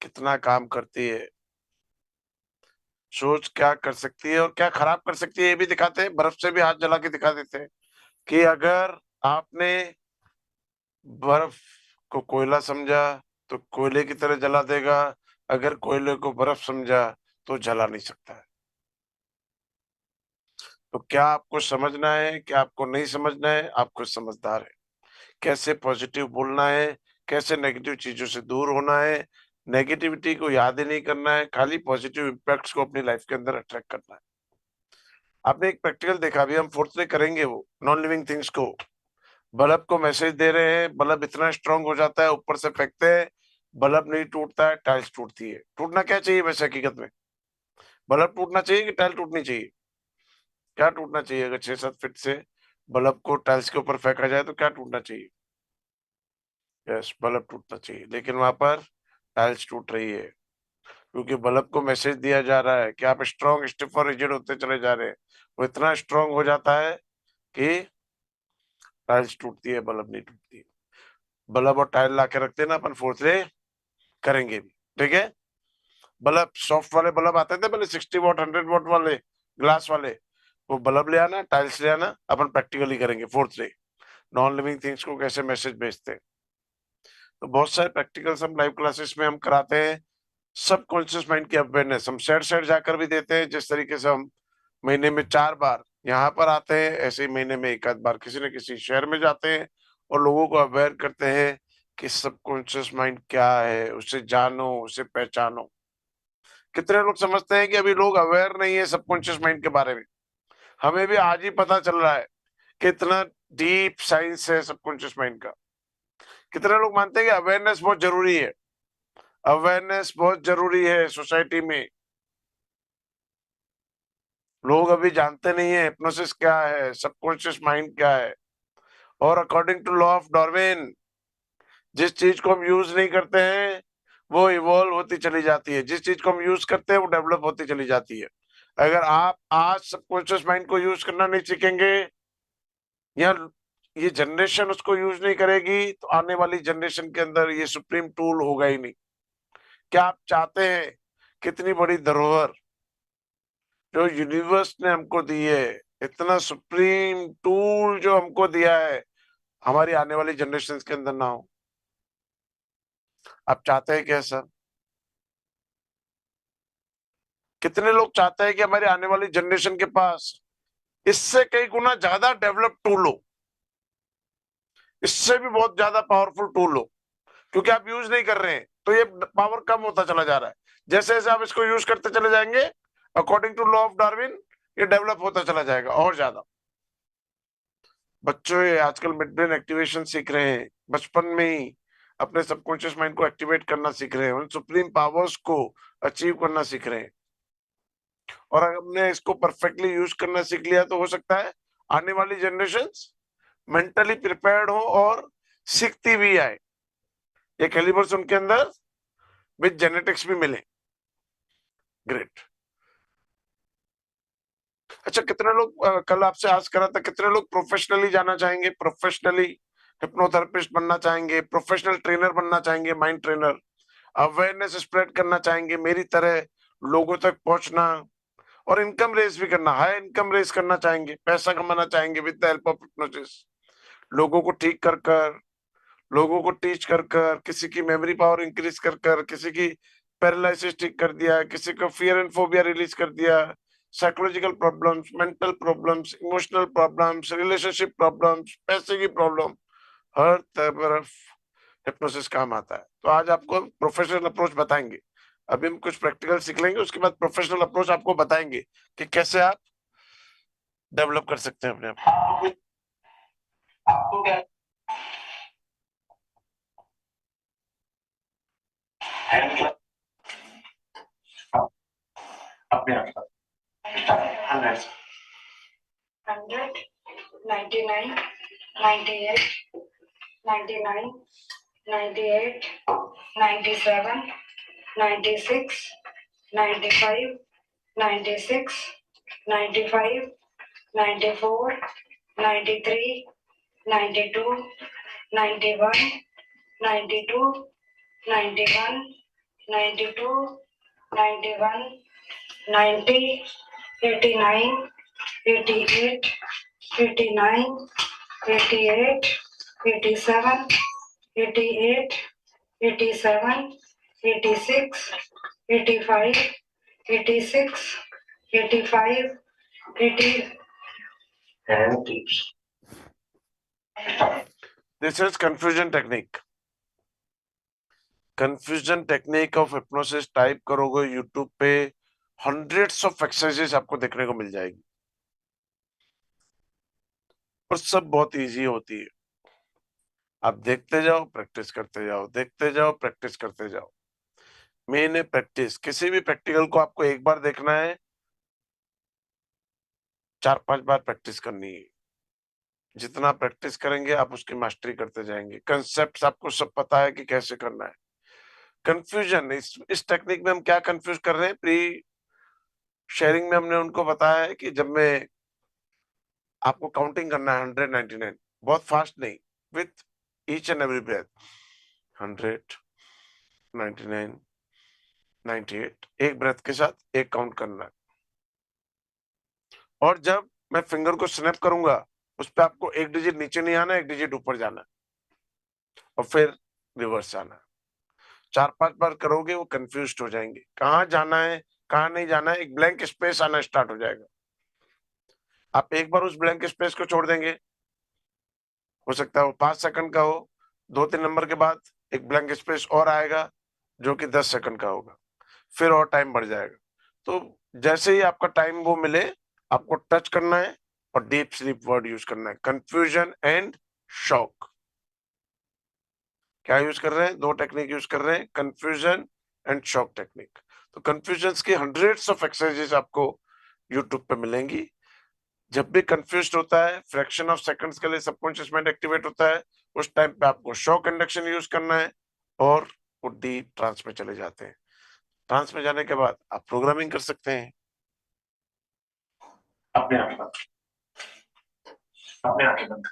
कितना काम करती है, सोच क्या कर सकती है और क्या खराब कर सकती है ये भी दिखाते हैं। बर्फ से भी हाथ जला के दिखा देते हैं कि अगर आपने बर्फ को कोयला समझा तो कोयले की तरह जला देगा, अगर कोयले को बर्फ समझा तो जला नहीं सकता है। तो क्या आपको समझना है, क्या आपको नहीं समझना है, आपको समझदार है। कैसे पॉजिटिव बोलना है, कैसे नेगेटिव चीजों से दूर होना है, नेगेटिविटी को याद ही नहीं करना है, खाली पॉजिटिव इम्पैक्ट्स को अपनी लाइफ के अंदर अट्रैक्ट करना है। आपने एक प्रैक्टिकल देखा, अभी हम फोर्थ डे करेंगे वो नॉन लिविंग थिंग्स को। बल्ब को मैसेज दे रहे हैं, बल्ब इतना स्ट्रांग हो जाता है, ऊपर से फेंकते हैं, बल्ब नहीं टूटता है, टाइल्स टूटती है। टूटना क्या चाहिए वैसे हकीकत में? बल्ब टूटना चाहिए कि टाइल टूटनी चाहिए? क्या टूटना चाहिए? अगर 6-7 फीट से बल्ब को टाइल्स के ऊपर फेंका जाए तो क्या टूटना चाहिए? यस, बल्ब टूटना चाहिए, लेकिन वहां पर टाइल्स टूट रही है क्योंकि बल्ब को मैसेज दिया जा रहा है कि आप स्ट्रांग, स्टिफ और रिजिड होते चले जा रहे हैं। वो इतना स्ट्रांग हो जाता है कि टाइल्स टूटती है, बल्ब नहीं टूटती। बल्ब और टाइल ला के रखते हैं ना अपन, फोर्थ डे करेंगे भी, ठीक है? बल्ब, सॉफ्ट वाले बल्ब आते थे पहले, 60 वॉट 100 वॉट वाले, ग्लास वाले, वो बल्ब ले आना, टाइल्स ले आना, अपन प्रैक्टिकली करेंगे fourth day non living things को कैसे मैसेज भेजते हैं। तो बहुत सारे प्रैक्टिकल्स हम लाइव क्लासेस में हम कराते हैं। सबकॉन्शियस माइंड की अवेयरनेस हम सेट सेट जाकर भी देते हैं। जिस तरीके से हम महीने में 4 बार यहाँ पर आते हैं, ऐसे ही महीने में 1 आध बार किसी न किसी शहर में जाते हैं और लोगों को अवेयर करते हैं कि सबकॉन्शियस माइंड क्या है, उसे जानो, उसे पहचानो। कितने लोग समझते हैं कि अभी लोग अवेयर नहीं है सबकॉन्शियस माइंड के बारे में। हमें भी आज ही पता चल रहा है कि इतना डीप साइंस है सबकॉन्शियस माइंड का। कितने लोग मानते हैं कि अवेयरनेस बहुत जरूरी है? अवेयरनेस बहुत जरूरी है सोसाइटी में। लोग अभी जानते नहीं है हिप्नोसिस क्या है, सबकॉन्शियस माइंड क्या है। और according to law of Darwin, जिस चीज को हम यूज नहीं करते हैं वो इवॉल्व होती चली जाती है, जिस चीज को हम यूज करते हैं वो डेवलप होती चली जाती है। अगर आप आज सबकॉन्शियस माइंड को यूज करना नहीं सीखेंगे या ये जनरेशन उसको यूज नहीं करेगी तो आने वाली जनरेशन के अंदर ये सुप्रीम टूल होगा ही नहीं। क्या आप चाहते हैं कितनी बड़ी धरोहर जो यूनिवर्स ने हमको दी है, इतना सुप्रीम टूल जो हमको दिया है, हमारी आने वाली जनरेशन के अंदर ना हो? आप चाहते हैं क्या सर? कितने लोग चाहते हैं कि हमारी आने वाली जनरेशन के पास इससे कई गुना ज्यादा डेवलप टूल हो, इससे भी बहुत ज्यादा पावरफुल टूल हो? क्योंकि आप यूज नहीं कर रहे हैं तो ये पावर कम होता चला जा रहा है। जैसे जैसे आप इसको यूज करते चले जाएंगे, according to law of Darwin, ये डेवलप होता चला जाएगा और ज्यादा। बच्चों ये आजकल मिड ब्रेन एक्टिवेशन सीख रहे हैं, बचपन में ही अपने सबकॉन्शियस माइंड को एक्टिवेट करना सीख रहे हैं, उन सुप्रीम पावर्स को अचीव करना सीख रहे हैं। और अगर हमने इसको परफेक्टली यूज करना सीख लिया तो हो सकता है आने वाली जनरेशंस मेंटली प्रिपेयर्ड हो और सीखती भी आए, ये कैलिबर्स उनके अंदर विद जेनेटिक्स भी मिले। ग्रेट। अच्छा, कितने लोग कल आपसे आस्क करा था, कितने लोग प्रोफेशनली जाना चाहेंगे, प्रोफेशनली हिप्नोथेरेपिस्ट बनना चाहेंगे, प्रोफेशनल ट्रेनर बनना चाहेंगे, माइंड ट्रेनर, अवेयरनेस स्प्रेड करना चाहेंगे, मेरी तरह लोगों तक पहुंचना और इनकम रेस भी करना, हाई इनकम रेस करना चाहेंगे, पैसा कमाना चाहेंगे with the help of hypnosis, लोगों को ठीक कर कर, लोगों को टीच कर कर, किसी की मेमोरी पावर इंक्रीज कर कर, किसी की पैरालिसिस ठीक कर दिया, किसी को फियर एंड फोबिया रिलीज कर दिया, psychological problems, mental problems, emotional problems, relationship problems, पैसे की प्रॉब्लम, हर तरफ हिप्नोसिस काम आता है। तो आज आपको प्रोफेशनल अप्रोच बताएंगे। अभी हम कुछ प्रैक्टिकल सीख लेंगे, उसके बाद प्रोफेशनल अप्रोच आपको बताएंगे कि कैसे आप डेवलप कर सकते हैं अपने आप। आपको क्या हैंड अपने आप 100 99 98 99 98 97 96 95 96 95 94 93 92 91 92 91 92 91 90 89 88 89 88 87 88 87 86 85 86 85 80 and tips. This is confusion technique. Confusion technique of hypnosis type करोगे यूट्यूब पे, हंड्रेड्स ऑफ एक्सरसाइजेस आपको देखने को मिल जाएगी और सब बहुत इजी होती है। आप देखते जाओ, प्रैक्टिस करते जाओ, देखते जाओ, प्रैक्टिस करते जाओ। मेन है प्रैक्टिस। किसी भी प्रैक्टिकल को आपको एक बार देखना है, 4-5 बार प्रैक्टिस करनी है। जितना प्रैक्टिस करेंगे आप उसकी मास्टरी करते जाएंगे। कंसेप्ट आपको सब पता है कि कैसे करना है। कंफ्यूजन, इस टेक्निक में हम क्या कंफ्यूज कर रहे हैं, प्री शेयरिंग में हमने उनको बताया है कि जब मैं आपको काउंटिंग करना है 199, बहुत फास्ट नहीं, with each and every breath, 100 99 98, एक ब्रेथ के साथ एक काउंट करना है। और जब मैं फिंगर को स्नैप करूंगा उस पर आपको एक डिजिट नीचे नहीं आना, एक डिजिट ऊपर जाना और फिर रिवर्स आना। 4-5 बार करोगे वो कंफ्यूज हो जाएंगे, कहाँ जाना है कहाँ नहीं जाना है, एक ब्लैंक स्पेस आना स्टार्ट हो जाएगा। आप एक बार उस ब्लैंक स्पेस को छोड़ देंगे, हो सकता है वो 5 सेकंड का हो, 2-3 नंबर के बाद एक ब्लैंक स्पेस और आएगा जो कि 10 सेकंड का होगा, फिर और टाइम बढ़ जाएगा। तो जैसे ही आपका टाइम वो मिले आपको टच करना है और डीप स्लीप वर्ड यूज करना है। Confusion and shock. क्या यूज कर रहे हैं? 2 टेक्निक यूज कर रहे हैं, कंफ्यूजन एंड शॉक टेक्निक। तो कंफ्यूजन की हंड्रेड्स ऑफ एक्सरसाइजेस आपको यूट्यूब पे मिलेंगी। जब भी कंफ्यूज होता है, फ्रैक्शन ऑफ सेकंड्स के लिए सबकॉन्शियस माइंड एक्टिवेट होता है, उस टाइम पे आपको शॉक इंडक्शन यूज करना है और वो डीप ट्रांस में चले जाते हैं। ट्रांस में जाने के बाद आप प्रोग्रामिंग कर सकते हैं। अपने आंखें बंद,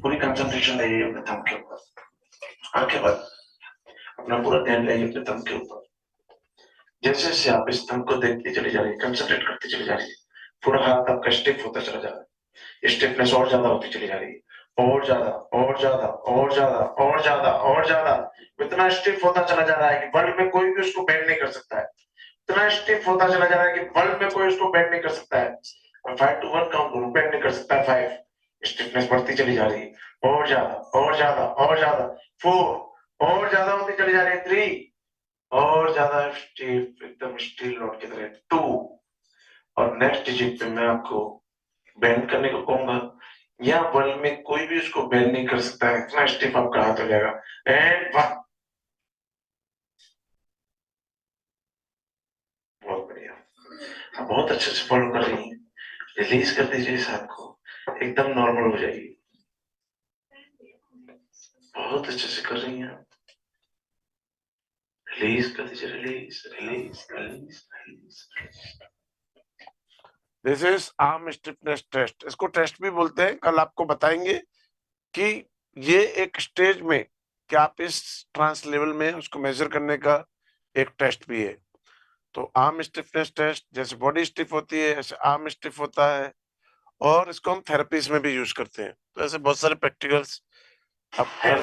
पूरी कंसंट्रेशन लाइए अपने थंब के ऊपर। आंखें बंद, अपना पूरा ध्यान लाइए अपने थंब के ऊपर। जैसे जैसे आप इस थंब को देखते चले जा रही है, कंसंट्रेट करते चले जा रही है, पूरा हाथ आपका स्टिफ होता चला जा रहा है, स्टिफनेस और ज्यादा होती चली जा रही है, और ज्यादा और ज्यादा और ज्यादा और ज्यादा और ज्यादा, इतना स्टिफ होता चला जा रहा है कि वर्ल्ड में कोई भी उसको बेंड नहीं कर सकता है। इतना स्टिफ होता चला जा रहा है कि वर्ल्ड में कोई उसको बेंड नहीं कर सकता है। 5 to 1 काउंट करूं, बेंड नहीं कर सकता है। 5, स्टिफनेस बढ़ती चली जा रही है, और ज्यादा और ज्यादा और ज्यादा। 4, और ज्यादा होती चली जा रही है। 3, और ज्यादा स्टिफ, एकदम स्टील रॉड की तरह। 2, और नेक्स्ट डिजिट पे मैं आपको बेंड करने को कहूंगा, या वर्ल्ड में कोई भी उसको बेंड नहीं कर सकता है, इतना स्टिफ आपका हाथ हो जाएगा। एंड 1, बहुत बढ़िया, आप बहुत अच्छे से फॉलो कर रही हैं। रिलीज कर दीजिए इस हाथ को, एकदम नॉर्मल हो जाइए। बहुत अच्छे से कर रही हैं आप। रिलीज कर दीजिए, release release release release. This is arm stiffness test. इसको टेस्ट भी बोलते हैं, कल आपको बताएंगे कि ये एक स्टेज में कि आप इस ट्रांस लेवल में उसको मेजर करने का एक टेस्ट भी है। तो आर्म स्टिफनेस टेस्ट, जैसे बॉडी स्टिफ होती है ऐसे आर्म स्टिफ होता है, और इसको हम थेरेपीज में भी यूज करते हैं। तो ऐसे बहुत सारे प्रैक्टिकल्स आप कर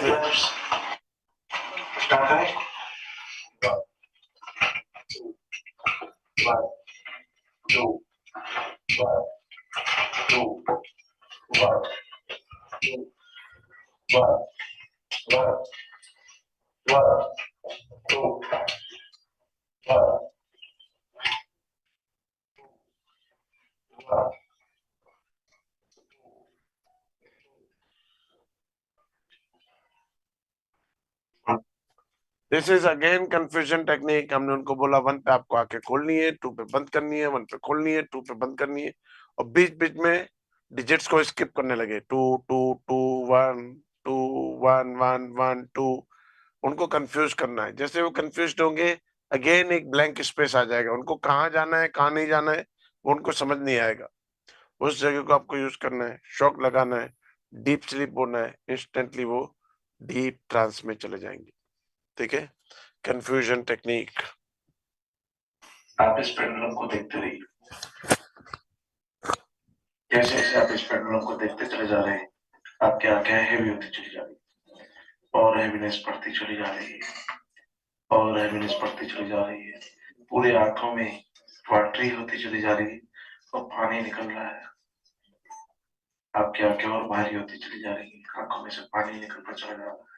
this is again confusion technique. हमने उनको बोला 1 पे आपको आंखें खोलनी है, 2 पे बंद करनी है, 1 पे खोलनी है, 2 पे बंद करनी है, और बीच बीच में डिजिट्स को स्किप करने लगे। 2 2 2 1 2 1 1 1 2। उनको कंफ्यूज करना है। जैसे वो कंफ्यूज होंगे, अगेन एक ब्लैंक स्पेस आ जाएगा। उनको कहाँ जाना है, कहाँ नहीं जाना है, वो उनको समझ नहीं आएगा। उस जगह को आपको यूज करना है, शॉक लगाना है, डीप स्लीप होना है, इंस्टेंटली वो डीप ट्रांस में चले जाएंगे। ठीक है, कंफ्यूजन टेक्निक। आप इस पेंडुलम को देखते रहिए। जैसे जैसे आप इस पेंडुलम को देखते चले जा रहे हैं, आपकी आंखें हैवी होती चली जा रही है, और हैवीनेस बढ़ती चली जा रही है, और हैवीनेस बढ़ती चली जा रही है। पूरे आंखों में वाटरी होती चली जा रही है, और पानी निकल रहा है। आपकी आंखें और भारी होती चली जा रही है, आंखों में से पानी निकलता चला जा रहा है।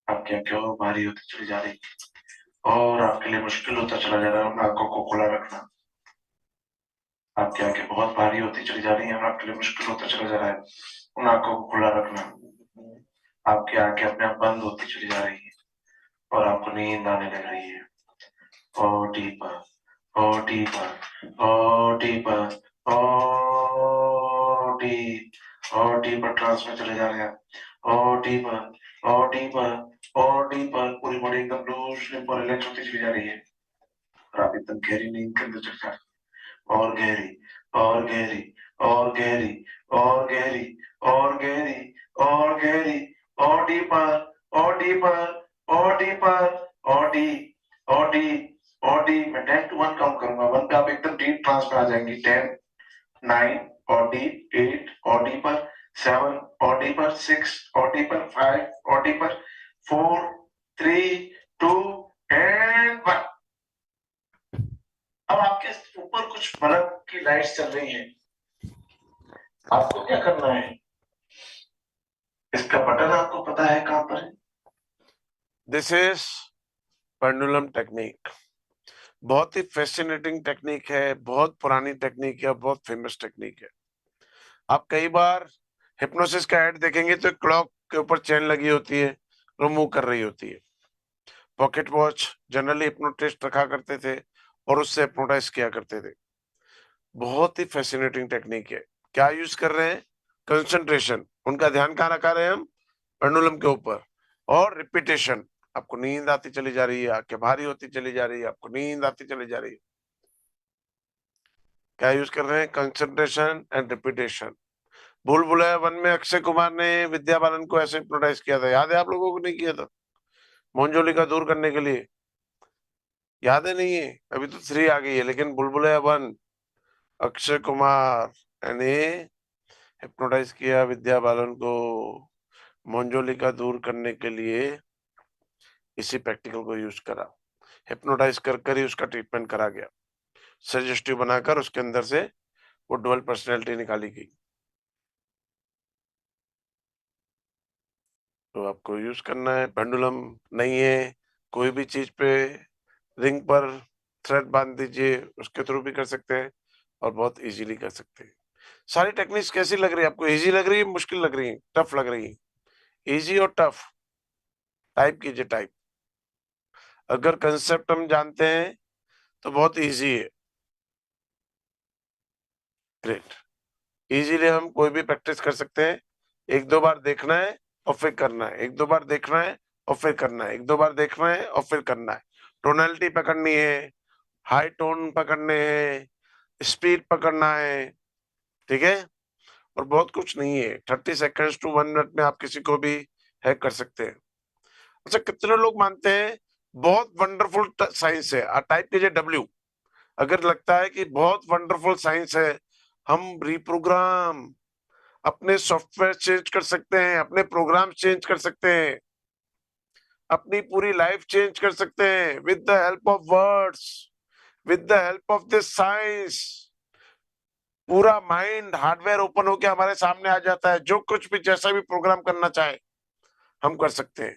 आपकी आंखें और भारी होती चली जा रही है, और आपके लिए मुश्किल होता चला जा रहा है उन आंखों को खुला रखना। आपकी आंखें बहुत भारी होती चली जा रही है, और आपके लिए मुश्किल होता चला जा रहा है उन आंखों को खुला रखना। आपकी आंखें अपने आप बंद होती चली जा रही है, और आपको नींद आने लग रही है। और डीपर, और डीपर, और डीपर, और डीप, और डीपर ट्रांस में चले जा रहे हैं। और डीपर, और डीपर, और डीपर। पूरी बॉडी एकदम लूज और रिलैक्स होती चली जा रही है, और आप एकदम गहरी नींद के अंदर चले जा रहे हैं। और गहरी, और गहरी, और गहरी, और गहरी, और गहरी, और गहरी, और डीपर, और डीपर, और डीपर, और डी, और डी, और डी। मैं 10 to 1 काउंट करूंगा। 1 पे आप एकदम डीप ट्रांस में आ जाएंगी। 10, 9 और डीप, 8 और डीपर, 7 और डीपर, 6 और डीपर, 5 और डीपर, 4 3 2 एंड 1। अब आपके ऊपर कुछ बल्ब की लाइट्स चल रही हैं। आपको क्या करना है? इसका बटन आपको पता है कहां पर है? This is pendulum technique. बहुत ही फैसिनेटिंग टेक्निक है, बहुत पुरानी टेक्निक है, बहुत फेमस टेक्निक है। आप कई बार हिप्नोसिस का ऐड देखेंगे तो क्लॉक के ऊपर चेन लगी होती है, वो मूव कर रही होती है। पॉकेट वॉच जनरली हिप्नोटिस्ट रखा करते थे और उससे हिप्नोटाइज किया करते थे। बहुत ही फैसिनेटिंग टेक्निक है। क्या यूज कर रहे हैं? कंसंट्रेशन। उनका ध्यान कहाँ रखा रहे हैं हम? पेंडुलम के ऊपर। और रिपीटेशन। आपको नींद आती चली जा रही है, आंखें भारी होती चली जा रही है, आपको नींद आती चली जा रही है। क्या यूज कर रहे हैं? Concentration and repetition. भूल भुलैया 1 में अक्षय कुमार ने विद्या बालन को ऐसे हिप्नोटाइज किया था, याद है आप लोगों को? नहीं किया था? मोंजोलिका दूर करने के लिए। याद है? नहीं है? अभी तो 3 आ गई है, लेकिन भूल भुलैया 1 अक्षय कुमार ने हिप्नोटाइज किया विद्या बालन को मोंजोलिका दूर करने के लिए। इसी प्रैक्टिकल को यूज करा, हिप्नोटाइज कर कर ही उसका ट्रीटमेंट करा गया। सजेस्टिव बनाकर उसके अंदर से वो डुअल पर्सनैलिटी निकाली गई। तो आपको यूज करना है। पेंडुलम नहीं है, कोई भी चीज पे रिंग पर थ्रेड बांध दीजिए, उसके थ्रू भी कर सकते हैं और बहुत इजीली कर सकते हैं। सारी टेक्निक्स कैसी लग रही है आपको? इजी लग रही है, मुश्किल लग रही है, टफ लग रही है? इजी और टफ टाइप कीजिए, टाइप। अगर कंसेप्ट हम जानते हैं तो बहुत इजी है। ग्रेट। इजीली हम कोई भी प्रैक्टिस कर सकते हैं। 1-2 बार देखना है और फिर करना है, 1-2 बार देखना है और फिर करना है, 1-2 बार देखना है और फिर करना है। टोनैलिटी पकड़नी है, हाई टोन पकड़ने हैं, स्पीड पकड़ना है। ठीक है? और बहुत कुछ नहीं है। 30 सेकंड्स टू 1 मिनट में आप किसी को भी हैक कर सकते हैं। अच्छा, कितने लोग मानते हैं बहुत वंडरफुल साइंस है? टाइप कीजिए W। अगर लगता है कि बहुत वंडरफुल साइंस है, हम रिप्रोग्राम अपने सॉफ्टवेयर चेंज कर सकते हैं, अपने प्रोग्राम चेंज कर सकते हैं, अपनी पूरी लाइफ चेंज कर सकते हैं with the help of words, with the help of this science. पूरा माइंड हार्डवेयर ओपन होके हमारे सामने आ जाता है। जो कुछ भी जैसा भी प्रोग्राम करना चाहे हम कर सकते हैं।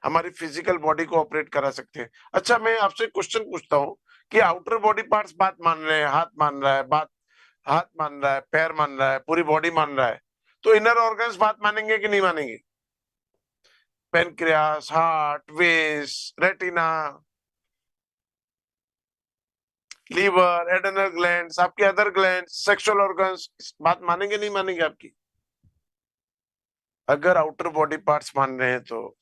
हमारी फिजिकल बॉडी को ऑपरेट करा सकते हैं। अच्छा, मैं आपसे क्वेश्चन पूछता हूँ कि आउटर बॉडी पार्ट्स बात मान रहे हैं, हाथ मान रहा है, बात हाथ मान रहा है, पैर मान रहा है, पूरी बॉडी मान रहा है, तो इनर ऑर्गन्स बात मानेंगे कि नहीं मानेंगे? पेनक्रियास, हार्ट, वेस, रेटिना, लीवर, एडेनल ग्लैंड्स, आपके अदर ग्लैंड्स, सेक्सुअल ऑर्गन्स बात मानेंगे नहीं मानेंगे आपकी? अगर आउटर बॉडी पार्ट्स मान रहे हैं तो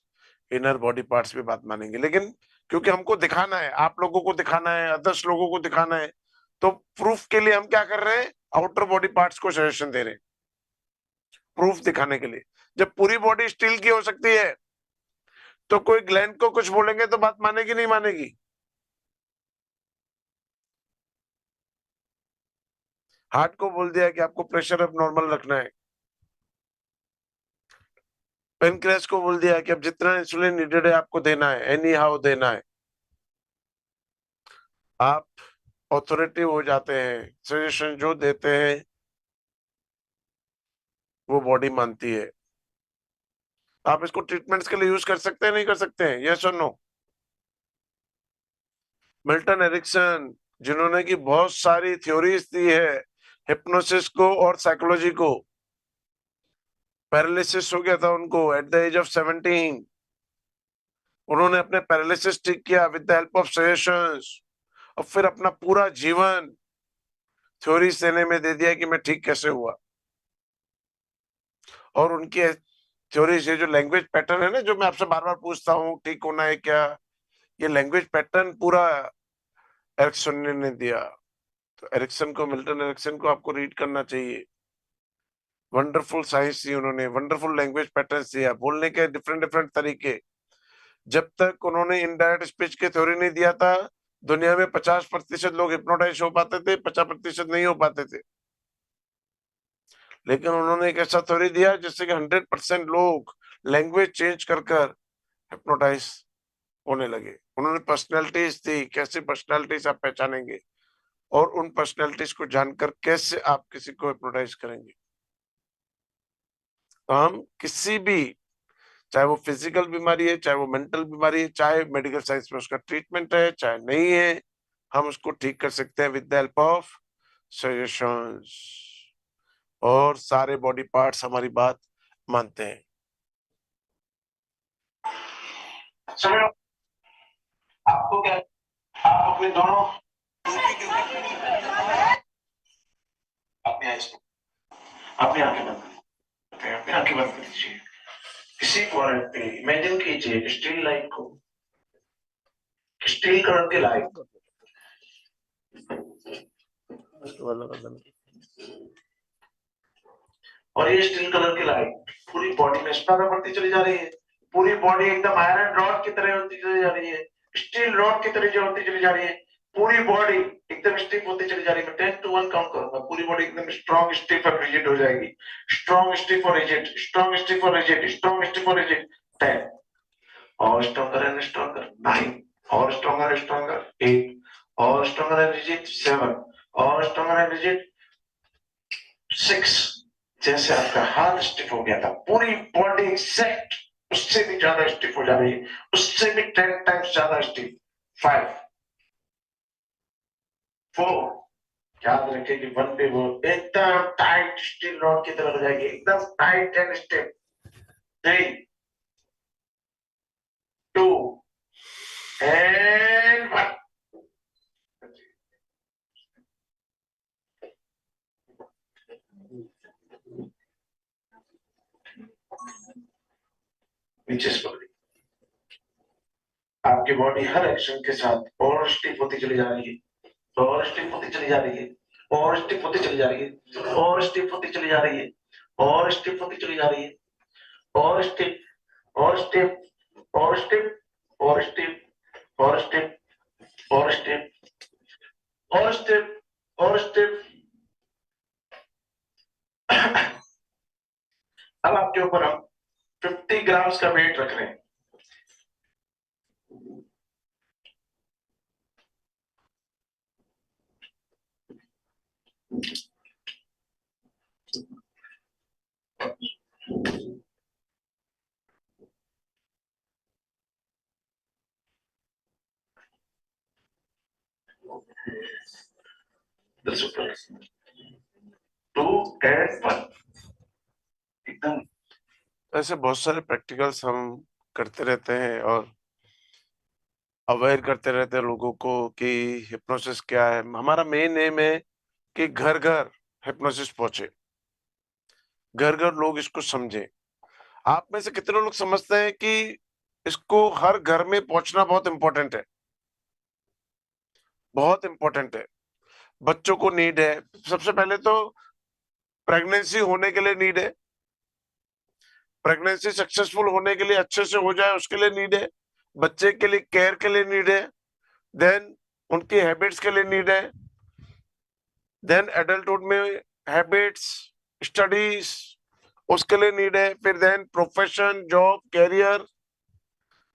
इनर बॉडी पार्ट्स भी बात मानेंगे, लेकिन क्योंकि हमको दिखाना है, आप लोगों को दिखाना है, अदर्स लोगों को दिखाना है, तो प्रूफ के लिए हम क्या कर रहे हैं? आउटर बॉडी पार्ट्स को सजेशन दे रहे हैं, प्रूफ दिखाने के लिए। जब पूरी बॉडी स्टील की हो सकती है तो कोई ग्लैंड को कुछ बोलेंगे तो बात मानेगी नहीं मानेगी? हार्ट को बोल दिया कि आपको प्रेशर अब नॉर्मल रखना है, पेनक्रियास को बोल दिया कि अब जितना इंसुलिन नीडेड है आपको देना है, एनी हाउ देना है। आप ऑथोरिटी हो जाते हैं, सजेशन जो देते हैं वो बॉडी मानती है। आप इसको ट्रीटमेंट्स के लिए यूज कर सकते हैं नहीं कर सकते हैं? यस और नो? मिल्टन एरिक्सन, जिन्होंने की बहुत सारी थ्योरीज दी है हिप्नोसिस को और साइकोलॉजी को, पैरालिसिस हो गया था उनको एट द एज ऑफ 17, उन्होंने अपने पैरालिसिस ठीक किया with the help of suggestions, और फिर अपना पूरा जीवन थ्योरीज देने में दे दिया कि मैं ठीक कैसे हुआ। और उनकी थ्योरीज, ये जो लैंग्वेज पैटर्न है ना, जो मैं आपसे बार बार पूछता हूँ ठीक होना है क्या, ये लैंग्वेज पैटर्न पूरा एरिक्सन ने दिया। तो एरिक्सन को, मिल्टन एरिक्सन को आपको रीड करना चाहिए। वंडरफुल साइंस दी उन्होंने, वंडरफुल लैंग्वेज पैटर्न्स दिया, बोलने के डिफरेंट डिफरेंट तरीके। जब तक उन्होंने इनडायरेक्ट स्पीच की थ्योरी नहीं दिया था, दुनिया में 50% लोग हिप्नोटाइज हो पाते थे, 50% नहीं हो पाते थे। लेकिन उन्होंने एक ऐसा थ्योरी दिया जिससे कि 100% लोग लैंग्वेज चेंज कर कर हिप्नोटाइज होने लगे। उन्होंने पर्सनैलिटीज दी, कैसे पर्सनैलिटीज आप पहचानेंगे और उन पर्सनैलिटीज को जानकर कैसे आप किसी को हिप्नोटाइज करेंगे। तो हम किसी भी, चाहे वो फिजिकल बीमारी है, चाहे वो मेंटल बीमारी है, चाहे मेडिकल साइंस में उसका ट्रीटमेंट है, चाहे नहीं है, हम उसको ठीक कर सकते हैं with the help of suggestions. और सारे बॉडी पार्ट्स हमारी बात मानते हैं। समझ लो, आपको क्या, आप अपने दोनों अपने आइज अपनी आंखें बंद करें, अपनी आंखें बंद कर लीजिए। किसी फॉरेन पे इमेजिन कीजिए स्टील लाइट को, स्टील कलर की लाइट, और ये स्टील कलर की लाइट पूरी बॉडी में स्प्रेड बढ़ती चली जा रही है। पूरी बॉडी एकदम आयरन रॉड की तरह होती चली जा रही है, स्टील रॉड की तरह जो होती चली जा रही है। पूरी बॉडी एकदम स्टिफ होती चली जा रही है। मैं 10 to 1 काउंट करूंगा, पूरी बॉडी एकदम स्ट्रॉन्ग, स्टिफ और रिजिड हो जाएगी। स्ट्रॉन्ग, स्टिफ और रिजिड, स्ट्रॉन्ग, स्टिफ और रिजिड, स्ट्रॉन्ग, स्टिफ और रिजिड। 10 और स्ट्रॉन्गर एंड स्ट्रॉन्गर, 9 और स्ट्रॉन्गर एंड स्ट्रॉन्गर, 8 और स्ट्रॉन्गर एंड रिजिड, 7 और स्ट्रॉन्गर एंड रिजिड, 6। जैसे आपका हाथ स्टिफ हो गया था, पूरी बॉडी सेट उससे भी ज्यादा स्टिफ हो जा रही है, उससे भी 10 टाइम्स ज्यादा स्टिफ। 5 4, याद रखिए कि 1 पे वो एकदम टाइट स्टील रॉड की तरह हो जाएगी, एकदम टाइट एंड स्टिफ। 3 2 एंड 1। नीचे से पकड़िए। आपकी बॉडी हर एक्शन के साथ और स्टिफ होती चली जा रही है, और स्टिफ होती चली जा रही है, और स्टिफ होती चली जा रही है, और स्टिफ होती चली जा रही है, और स्टिफ होती चली जा रही है, और स्टिफ, और स्टिफ, और स्टिफ, और स्टिफ, और स्टिफ, और स्टिफ, और स्टिफ, और स्टिफ। अब आपके ऊपर हम 50 ग्राम्स का वेट रख रहे हैं। 2 add 1 एकदम ऐसे बहुत सारे प्रैक्टिकल्स हम करते रहते हैं और अवेयर करते रहते हैं लोगों को कि हिप्नोसिस क्या है। हमारा मेन एम है कि घर घर हिप्नोसिस पहुंचे, घर घर लोग इसको समझें। आप में से कितने लोग समझते हैं कि इसको हर घर में पहुंचना बहुत इंपॉर्टेंट है, बहुत इंपॉर्टेंट है। बच्चों को नीड है, सबसे पहले तो प्रेगनेंसी होने के लिए नीड है, प्रेगनेंसी सक्सेसफुल होने के लिए अच्छे से हो जाए उसके लिए नीड है, बच्चे के लिए केयर के लिए नीड है, देन उनकी हैबिट्स के लिए नीड है, देन एडल्टहुड में हैबिट्स, स्टडीज उसके लिए नीड है, फिर then profession, job, career,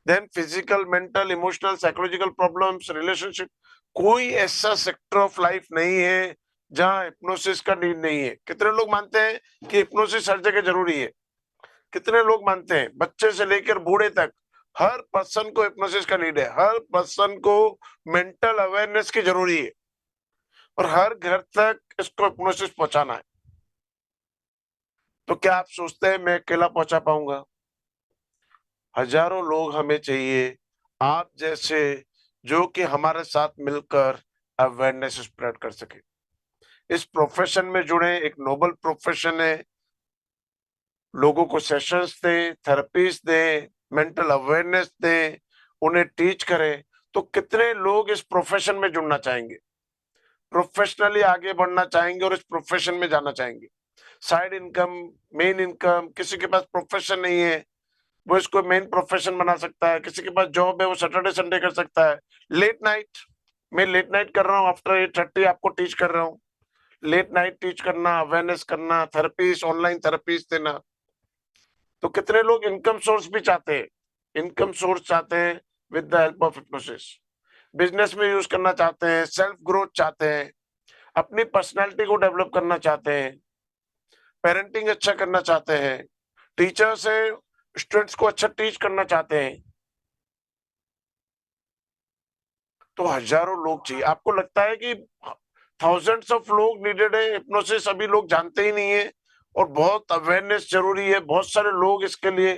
then physical, mental, emotional, psychological problems, relationship. कोई ऐसा सेक्टर ऑफ लाइफ नहीं है जहां हिप्नोसिस का नीड नहीं है। कितने लोग मानते हैं कि हिप्नोसिस हर जगह जरूरी है? कितने लोग मानते हैं? बच्चे से लेकर बूढ़े तक हर पर्सन को हिप्नोसिस का नीड है, हर पर्सन को मेंटल अवेयरनेस की जरूरी है और हर घर तक इसको हिप्नोसिस पहुंचाना है। तो क्या आप सोचते हैं मैं अकेला पहुंचा पाऊंगा? हजारों लोग हमें चाहिए, आप जैसे, जो कि हमारे साथ मिलकर अवेयरनेस स्प्रेड कर सके। इस प्रोफेशन में जुड़े, एक नोबल प्रोफेशन है। लोगों को सेशंस दें, थेरेपीज दें, मेंटल अवेयरनेस दें, उन्हें टीच करें। तो कितने लोग इस प्रोफेशन में जुड़ना चाहेंगे, प्रोफेशनली आगे बढ़ना चाहेंगे और इस प्रोफेशन में जाना चाहेंगे? साइड इनकम, मेन इनकम, किसी के पास प्रोफेशन नहीं है वो इसको मेन प्रोफेशन बना सकता है, किसी के पास जॉब है वो सैटरडे संडे कर सकता है। लेट नाइट, मैं लेट नाइट कर रहा हूँ, आफ्टर 8:30 आपको टीच कर रहा हूँ। लेट नाइट टीच करना, अवेयरनेस करना, थेरेपीज, ऑनलाइन थेरेपीज देना। तो कितने लोग इनकम सोर्स भी चाहते हैं, इनकम सोर्स चाहते हैं with the help of hypnosis, business में यूज करना चाहते हैं, सेल्फ ग्रोथ चाहते हैं, अपनी पर्सनैलिटी को डेवलप करना चाहते हैं, पेरेंटिंग अच्छा करना चाहते हैं, टीचर से स्टूडेंट्स को अच्छा टीच करना चाहते हैं। तो हजारों लोग चाहिए। आपको लगता है कि थाउजेंड्स ऑफ लोग नीडेड है हिप्नोसिस, अभी लोग जानते ही नहीं है और बहुत अवेयरनेस जरूरी है, बहुत सारे लोग इसके लिए।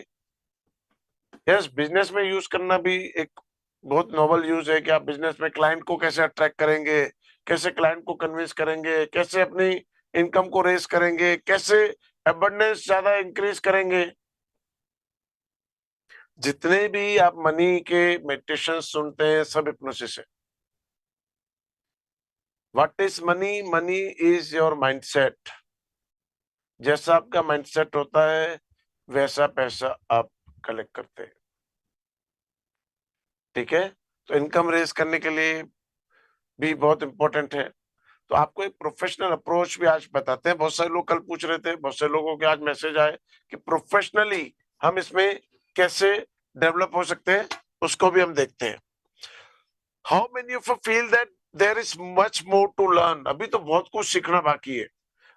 यस, बिजनेस में यूज करना भी एक बहुत नोबल यूज है कि आप बिजनेस में क्लाइंट को कैसे अट्रैक्ट करेंगे, कैसे क्लाइंट को कन्विंस करेंगे, कैसे अपनी इनकम को रेस करेंगे, कैसे अबंडेंस ज्यादा इंक्रीज करेंगे। जितने भी आप मनी के मेडिटेशन सुनते हैं सब हिप्नोसिस है। What is money? Money is your mindset. जैसा आपका माइंडसेट होता है वैसा पैसा आप कलेक्ट करते हैं। ठीक है, तो इनकम रेस करने के लिए भी बहुत इंपॉर्टेंट है। तो आपको एक प्रोफेशनल अप्रोच भी आज बताते हैं। बहुत सारे लोग कल पूछ रहे थे, बहुत सारे लोगों के आज मैसेज आए कि प्रोफेशनली हम इसमें कैसे डेवलप हो सकते हैं, उसको भी हम देखते हैं। How many of you feel that there is much more to learn? अभी तो बहुत कुछ सीखना बाकी है।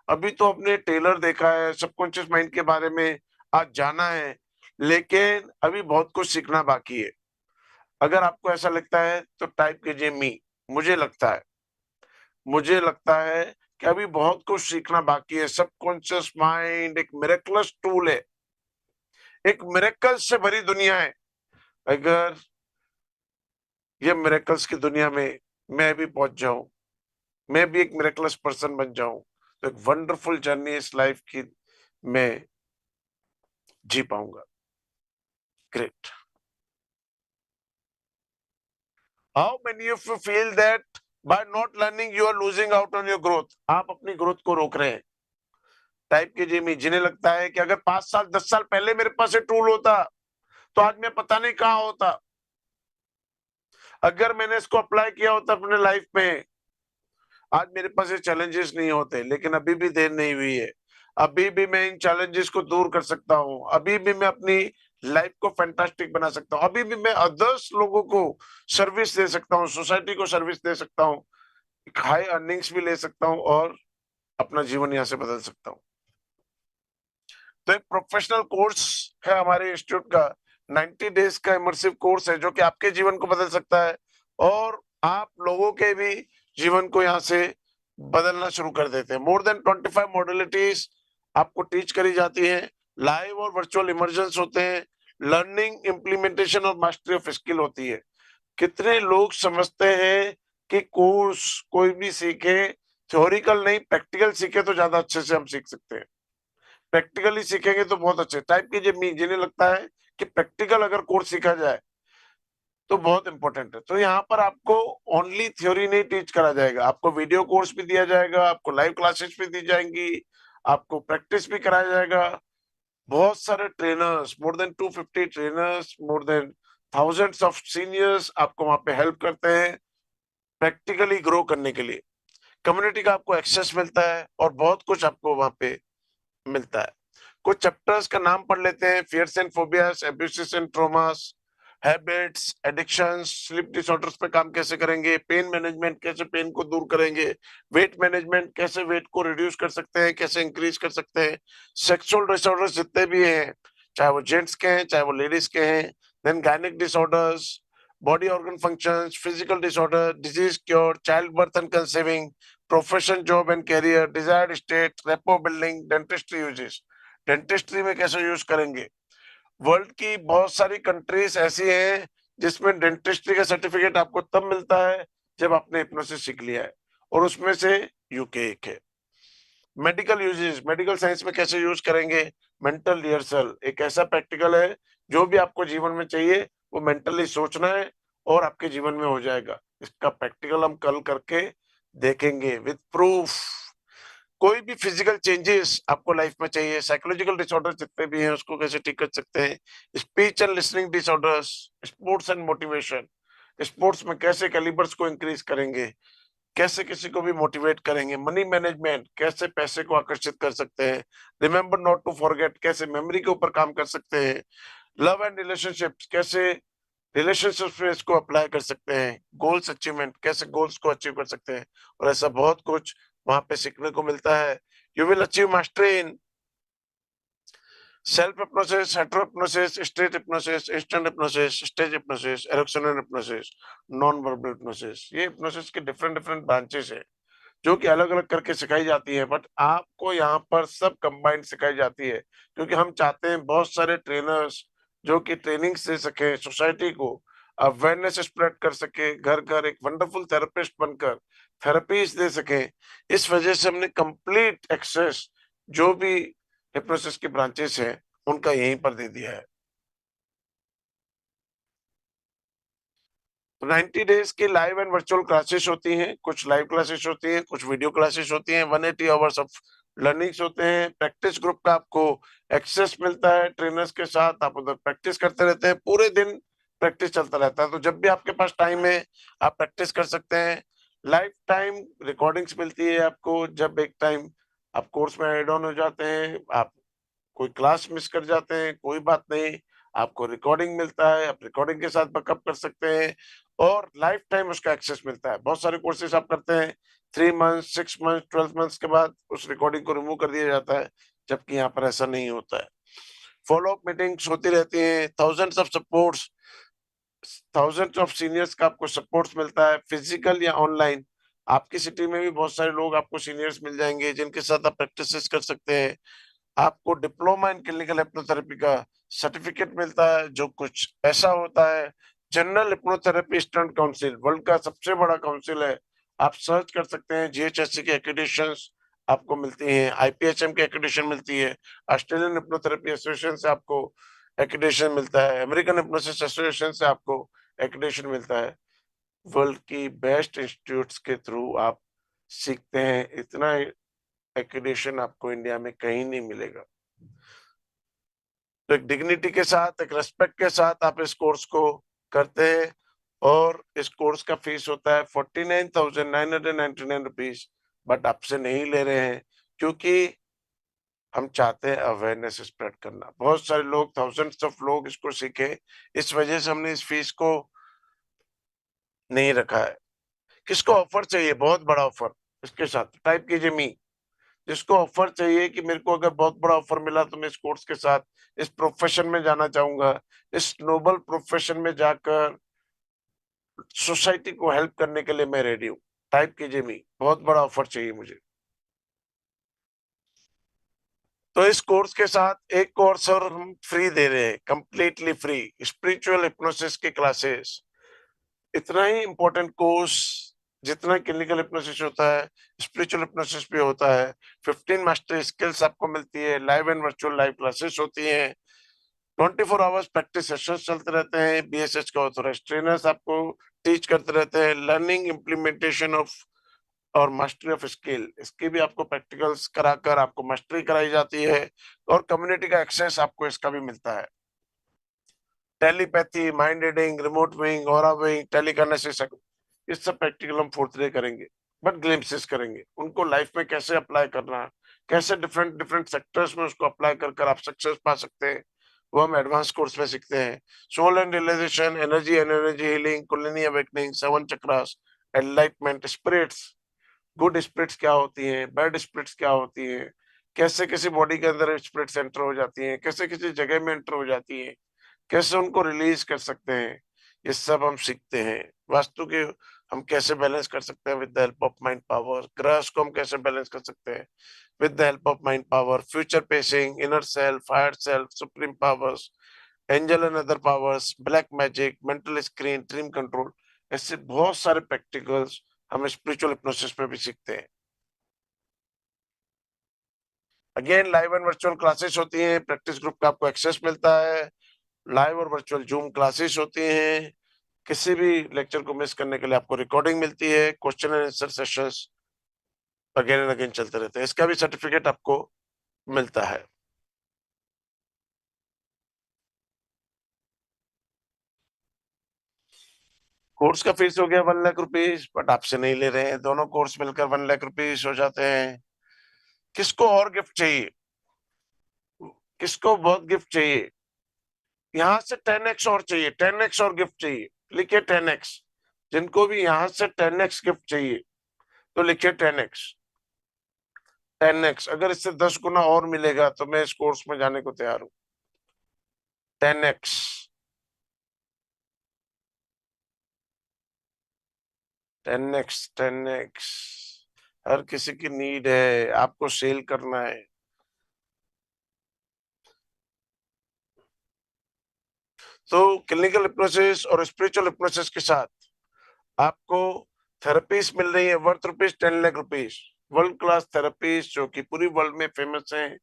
अभी तो अपने टेलर देखा है, सबकॉन्शियस माइंड के बारे में आज जाना है, लेकिन अभी बहुत कुछ सीखना बाकी है। अगर आपको ऐसा लगता है तो टाइप कीजिए मी। मुझे लगता है कि अभी बहुत कुछ सीखना बाकी है। सबकॉन्शियस माइंड एक मिरेकलस टूल है, एक मिरेकल्स से भरी दुनिया है। अगर ये मिरेकल्स की दुनिया में मैं भी पहुंच जाऊं, मैं भी एक मिरेकलस पर्सन बन जाऊं, तो एक वंडरफुल जर्नी इस लाइफ की मैं जी पाऊंगा। Great. How many of you feel that by not learning you are losing out on your growth? आप अपनी ग्रोथ को रोक रहे हैं। टाइप कीजिए मी। जिन्हें लगता है कि अगर 5 साल 10 साल पहले मेरे पास ये टूल होता तो आज मैं पता नहीं कहां होता। अगर मैंने इसको अप्लाई किया होता अपने लाइफ में, आज मेरे पास ये चैलेंजेस नहीं होते। लेकिन अभी भी देर नहीं हुई है, अभी भी मैं इन चैलेंजेस को दूर कर सकता हूँ, अभी भी मैं अपनी लाइफ को फैंटास्टिक बना सकता हूँ, अभी भी मैं अदर्स लोगों को सर्विस दे सकता हूँ, सोसाइटी को सर्विस दे सकता हूँ, हाई अर्निंग्स भी ले सकता हूँ और अपना जीवन यहाँ से बदल सकता हूँ। तो एक प्रोफेशनल कोर्स है हमारे इंस्टीट्यूट का, 90 डेज का इमर्सिव कोर्स है जो कि आपके जीवन को बदल सकता है और आप लोगों के भी जीवन को यहाँ से बदलना शुरू कर देते हैं। मोर देन 25 मॉडलिटीज आपको टीच करी जाती हैं। लाइव और वर्चुअल इमर्जन्स होते हैं। लर्निंग, इम्प्लीमेंटेशन और मास्टरी ऑफ स्किल होती है। कितने लोग समझते हैं कि कोर्स कोई भी सीखे, थ्योरिकल नहीं प्रैक्टिकल सीखे तो ज्यादा अच्छे से हम सीख सकते हैं। प्रैक्टिकली सीखेंगे तो बहुत अच्छे टाइप की जिन्हें लगता है कि प्रैक्टिकल अगर कोर्स सीखा जाए तो बहुत इंपॉर्टेंट है। तो यहाँ पर आपको ओनली थ्योरी नहीं टीच करा जाएगा, आपको वीडियो कोर्स भी दिया जाएगा, आपको लाइव क्लासेस भी दी जाएंगी, आपको प्रैक्टिस भी कराया जाएगा। बहुत सारे trainers, more than 250 trainers, more than thousands of seniors आपको वहां पे हेल्प करते हैं प्रैक्टिकली ग्रो करने के लिए। कम्युनिटी का आपको एक्सेस मिलता है और बहुत कुछ आपको वहां पे मिलता है। कुछ चैप्टर्स का नाम पढ़ लेते हैं। Fears and phobias, abuses and traumas, habits, addictions, sleep disorders पे काम कैसे करेंगे, पेन मैनेजमेंट कैसे पेन को दूर करेंगे, वेट मैनेजमेंट कैसे वेट को रिड्यूस कर सकते हैं, कैसे इंक्रीज कर सकते हैं, सेक्सुअल डिसऑर्डर्स जितने भी हैं, चाहे वो जेंट्स के हैं चाहे वो लेडीज के हैं, then gynaec disorders, body organ functions, physical disorder, disease cure, child birth and conceiving, profession, job and career, desired state, rapport building, dentistry uses, dentistry में कैसे यूज करेंगे। वर्ल्ड की बहुत सारी कंट्रीज ऐसी हैं जिसमें डेंटिस्ट्री का सर्टिफिकेट आपको तब मिलता है जब आपने हिप्नोसिस सीख लिया है, और उसमें से यूके एक है। मेडिकल यूजेस, मेडिकल साइंस में कैसे यूज करेंगे। मेंटल रिहर्सल एक ऐसा प्रैक्टिकल है जो भी आपको जीवन में चाहिए वो मेंटली सोचना है और आपके जीवन में हो जाएगा। इसका प्रैक्टिकल हम कल करके देखेंगे विद प्रूफ। कोई भी फिजिकल चेंजेस आपको लाइफ में चाहिए, साइकोलॉजिकल डिसऑर्डर जितने भी हैं उसको कैसे ठीक कर सकते हैं, speech and listening disorders, sports and motivation, sports में कैसे कैलिबर्स को इंक्रीज करेंगे, कैसे किसी को भी मोटिवेट करेंगे, मनी मैनेजमेंट कैसे पैसे को आकर्षित कर सकते हैं, रिमेंबर नॉट टू फॉरगेट कैसे मेमोरी के ऊपर काम कर सकते हैं, लव एंड रिलेशनशिप्स कैसे रिलेशनशिप्स में इसको अप्लाई कर सकते हैं, गोल्स अचीवमेंट कैसे गोल्स को अचीव कर सकते हैं, और ऐसा बहुत कुछ वहां पे सीखने को मिलता है। You will achieve mastery in self hypnosis, hetero hypnosis, state hypnosis, instant hypnosis, stage hypnosis, Ericksonian hypnosis, non verbal hypnosis. ये हिप्नोसिस के डिफरेंट डिफरेंट ब्रांचेस है जो कि अलग अलग करके सिखाई जाती है, बट आपको यहाँ पर सब कंबाइंड सिखाई जाती है क्योंकि हम चाहते हैं बहुत सारे ट्रेनर्स जो कि ट्रेनिंग दे सके, सोसाइटी को अवेयरनेस स्प्रेड कर सके, घर घर एक वंडरफुल थेरेपिस्ट बनकर थेरेपीज दे सके। इस वजह से हमने कंप्लीट एक्सेस जो भी हिप्नोसिस की ब्रांचेस हैं उनका यहीं पर दे दिया है। तो 90 डेज की लाइव एंड वर्चुअल क्लासेस होती हैं, कुछ लाइव क्लासेस होती हैं, कुछ वीडियो क्लासेस होती हैं, 180 आवर्स ऑफ लर्निंग्स होते हैं। प्रैक्टिस ग्रुप का आपको एक्सेस मिलता है, ट्रेनर्स के साथ आप उधर प्रैक्टिस करते रहते हैं, पूरे दिन प्रैक्टिस चलता रहता है। तो जब भी आपके पास टाइम है आप प्रैक्टिस कर सकते हैं। लाइफ टाइम रिकॉर्डिंग्स मिलती है आपको, जब एक टाइम आप कोर्स में एड ऑन हो जाते हैं, आप कोई क्लास मिस कर जाते हैं, कोई बात नहीं, आपको रिकॉर्डिंग मिलता है, आप रिकॉर्डिंग के साथ बैकअप कर सकते हैं और लाइफ टाइम उसका एक्सेस मिलता है। बहुत सारे कोर्सेज आप करते हैं, 3 मंथ, 6 मंथ, 12 मंथ्स के बाद उस रिकॉर्डिंग को रिमूव कर दिया जाता है, जबकि यहाँ पर ऐसा नहीं होता है। फॉलो अप मीटिंग्स होती रहती हैं, थाउजेंड्स ऑफ सीनियर्स का आपको सपोर्ट्स मिलता है, फिजिकल या ऑनलाइन। आपकी सिटी में भी बहुत सारे लोग आपको सीनियर्स मिल जाएंगे जिनके साथ आप प्रैक्टिस कर सकते हैं। आपको डिप्लोमा इन क्लिनिकल हिप्नोथेरेपी का सर्टिफिकेट मिलता है, जो कुछ ऐसा होता है। General hypnotherapy standard council world का सबसे बड़ा काउंसिल है, आप सर्च कर सकते हैं। जीएचएससी की एक्रेडिशंस आपको मिलती हैं, आईपीएचएम की एक्रेडिशन मिलती है, ऑस्ट्रेलियन हिप्नोथेरेपी एसोसिएशन से आपको एक्रेडिशन मिलता है, अमेरिकन हिप्नोसिस एसोसिएशन से आपको एक्रेडिशन मिलता है। वर्ल्ड की बेस्ट इंस्टीट्यूट्स के थ्रू आप सीखते हैं, इतना एक्रेडिशन आपको इंडिया में कहीं नहीं मिलेगा। तो एक डिग्निटी के साथ, एक रेस्पेक्ट के साथ आप इस कोर्स को करते हैं और इस कोर्स का फीस होता है 49,999 रुपीज, बट आपसे नहीं ले रहे हैं क्योंकि हम चाहते हैं अवेयरनेस स्प्रेड करना। बहुत सारे लोग, थाउजेंड्स ऑफ लोग इसको सीखे, इस वजह से हमने इस फीस को नहीं रखा है। किसको ऑफर चाहिए बहुत बड़ा ऑफर, इसके साथ टाइप कीजिए मी। जिसको ऑफर चाहिए कि मेरे को अगर बहुत बड़ा ऑफर मिला तो मैं इस कोर्स के साथ इस प्रोफेशन में जाना चाहूंगा, इस नोबल प्रोफेशन में जाकर सोसाइटी को हेल्प करने के लिए मैं रेडी हूँ। टाइप कीजिए मी, बहुत बड़ा ऑफर चाहिए मुझे। तो इस कोर्स के साथ एक कोर्स और हम फ्री दे रहे हैं, कंप्लीटली फ्री, स्पिरिचुअल हिप्नोसिस की क्लासेस। इतना ही इम्पोर्टेंट कोर्स जितना क्लिनिकल हिप्नोसिस होता है, स्पिरिचुअल हिप्नोसिस भी होता है। 15 मास्टर स्किल्स आपको मिलती है, live and virtual live classes होती हैं, 24 आवर्स प्रैक्टिस सेशंस चलते रहते हैं, बीएसएच का ऑथराइज्ड ट्रेनर्स आपको टीच करते रहते हैं, लर्निंग इम्प्लीमेंटेशन ऑफ और मास्टरी ऑफ स्किल, इसकी भी आपको प्रैक्टिकल्स कराकर आपको मास्टरी कराई जाती है, और कम्युनिटी का एक्सेस आपको इसका भी मिलता है। Telepathy, mind reading, remote viewing, aura viewing, telekinesis, ये सब प्रैक्टिकल हम 4th डे करेंगे, बट ग्लिम्पसेस करेंगे उनको लाइफ में कैसे अप्लाई करना है, कैसे डिफरेंट डिफरेंट सेक्टर्स में उसको अप्लाई कर आप सक्सेस पा सकते हैं, वो हम एडवांस कोर्स में सीखते हैं। Soul and realization, energy and energy healing, kundalini awakening, 7 chakras, enlightenment, spirits, good spirits क्या होती हैं, बैड स्पिरिट्स क्या होती हैं, कैसे किसी बॉडी के अंदर स्पिरिट्स एंटर हो जाती हैं, कैसे किसी जगह में एंटर हो जाती हैं, कैसे उनको रिलीज कर सकते हैं, ये सब हम सीखते हैं। वास्तु के हम कैसे बैलेंस कर सकते हैं with the help of mind power, ग्रहस को हम कैसे बैलेंस कर सकते हैं with the help of mind power, future pacing, inner self, higher self, supreme powers, angel and other powers, black magic, mental screen, dream control, ऐसे बहुत सारे प्रैक्टिकल्स हम स्पिरिचुअल हिप्नोसिस में भी सीखते हैं। Again live and virtual classes होती हैं, प्रैक्टिस ग्रुप का आपको एक्सेस मिलता है, लाइव और वर्चुअल जूम क्लासेस होती हैं, किसी भी लेक्चर को मिस करने के लिए आपको रिकॉर्डिंग मिलती है, question and answer sessions again and again चलते रहते हैं, इसका भी सर्टिफिकेट आपको मिलता है। कोर्स का फीस हो गया 1 लाख रुपीज, बट आपसे नहीं ले रहे हैं, दोनों कोर्स मिलकर 1 लाख रुपीज हो जाते हैं। किसको और गिफ्ट चाहिए, किसको बहुत गिफ्ट चाहिए, यहाँ से 10x और चाहिए, 10x और गिफ्ट चाहिए, लिखिए 10x। जिनको भी यहाँ से 10x गिफ्ट चाहिए तो लिखिए 10x। 10x अगर इससे 10 गुना और मिलेगा तो मैं इस कोर्स में जाने को तैयार हूं। 10x 10x 10x, हर किसी की नीड है, आपको सेल करना है। तो क्लिनिकल हिप्नोसिस और स्पिरिचुअल हिप्नोसिस के साथ आपको थेरेपीज मिल रही है worth ₹10 lakh, world class therapies जो कि पूरी वर्ल्ड में फेमस हैं,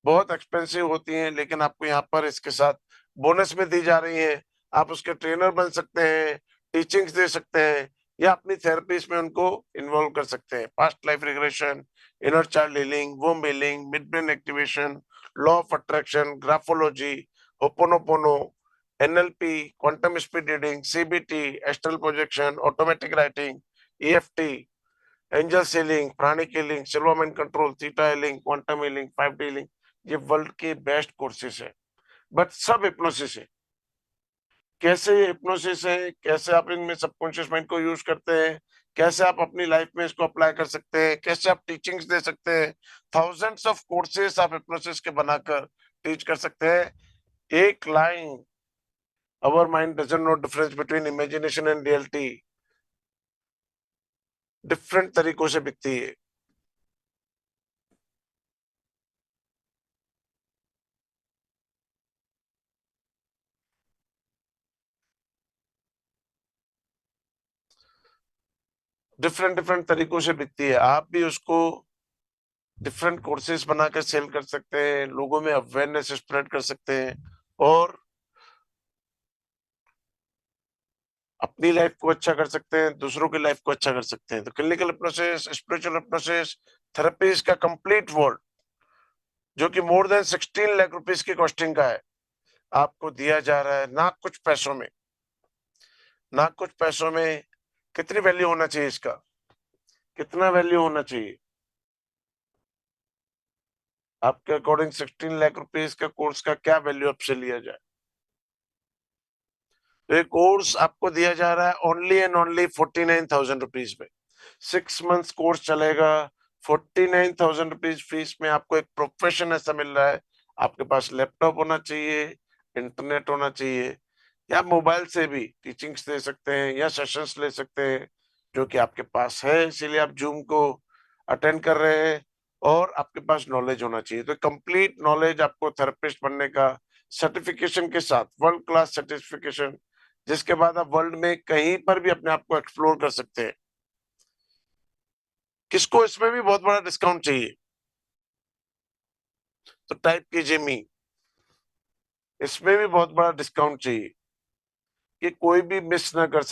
बहुत एक्सपेंसिव होती हैं, लेकिन आपको यहाँ पर इसके साथ बोनस में दी जा रही हैं। आप उसके ट्रेनर बन सकते हैं, टीचिंग्स दे सकते हैं, या अपनी थेरेपीज में उनको इन्वॉल्व कर सकते हैं। Past life regression, inner child healing, womb healing, mid brain activation, law of attraction, graphology, hooponopono, NLP, quantum speed reading, CBT, astral projection, automatic writing, EFT, angel healing, pranic healing, silverman control, theta healing, quantum healing, 5D healing, ये वर्ल्ड के बेस्ट कोर्सेस है, बट सब हिप्नोसिस है। कैसे ये हिप्नोसिस है, कैसे आप इनमें सबकॉन्शियस माइंड को यूज करते हैं, कैसे आप अपनी लाइफ में इसको अप्लाई कर सकते हैं, कैसे आप टीचिंग्स दे सकते हैं, थाउजेंड्स ऑफ कोर्सेस आप हिप्नोसिस के बनाकर टीच कर सकते हैं। एक line, our mind doesn't know difference between imagination and reality, different तरीकों से बिकती है। डिफरेंट डिफरेंट तरीकों से बिकती है, आप भी उसको डिफरेंट कोर्सेज बनाकर सेल कर सकते हैं, लोगों में अवेयरनेस स्प्रेड कर सकते हैं, और अपनी लाइफ को अच्छा कर सकते हैं, दूसरों की लाइफ को अच्छा कर सकते हैं। तो clinical hypnosis, spiritual hypnosis, therapies का कंप्लीट वर्ल्ड जो कि मोर देन 16 लाख रुपीस की कॉस्टिंग का है, आपको दिया जा रहा है ना कुछ पैसों में, ना कुछ पैसों में। कितनी वैल्यू होना चाहिए इसका, कितना वैल्यू होना चाहिए आपके अकॉर्डिंग? 16 लाख रुपीस का कोर्स का क्या वैल्यू आपसे लिया जाए? तो ये कोर्स आपको दिया जा रहा है ओनली एंड ओनली 49,000 रुपीज में। 6 मंथ्स कोर्स चलेगा, 49,000 रुपीज फीस में आपको एक प्रोफेशन ऐसा मिल रहा है। आपके पास लैपटॉप होना चाहिए, इंटरनेट होना चाहिए, या मोबाइल से भी टीचिंग्स दे सकते हैं या सेशंस ले सकते हैं। जो कि आपके पास है, इसीलिए आप जूम को अटेंड कर रहे हैं और आपके पास नॉलेज होना चाहिए। तो कंप्लीट नॉलेज आपको थेरेपिस्ट बनने का सर्टिफिकेशन के साथ, वर्ल्ड क्लास सर्टिफिकेशन, जिसके बाद आप वर्ल्ड में कहीं पर भी अपने आप को एक्सप्लोर कर सकते हैं। किसको इसमें भी बहुत बड़ा डिस्काउंट चाहिए तो टाइप कीजिए मी। इसमें भी बहुत बड़ा डिस्काउंट चाहिए कि कोई भी मिस ना कर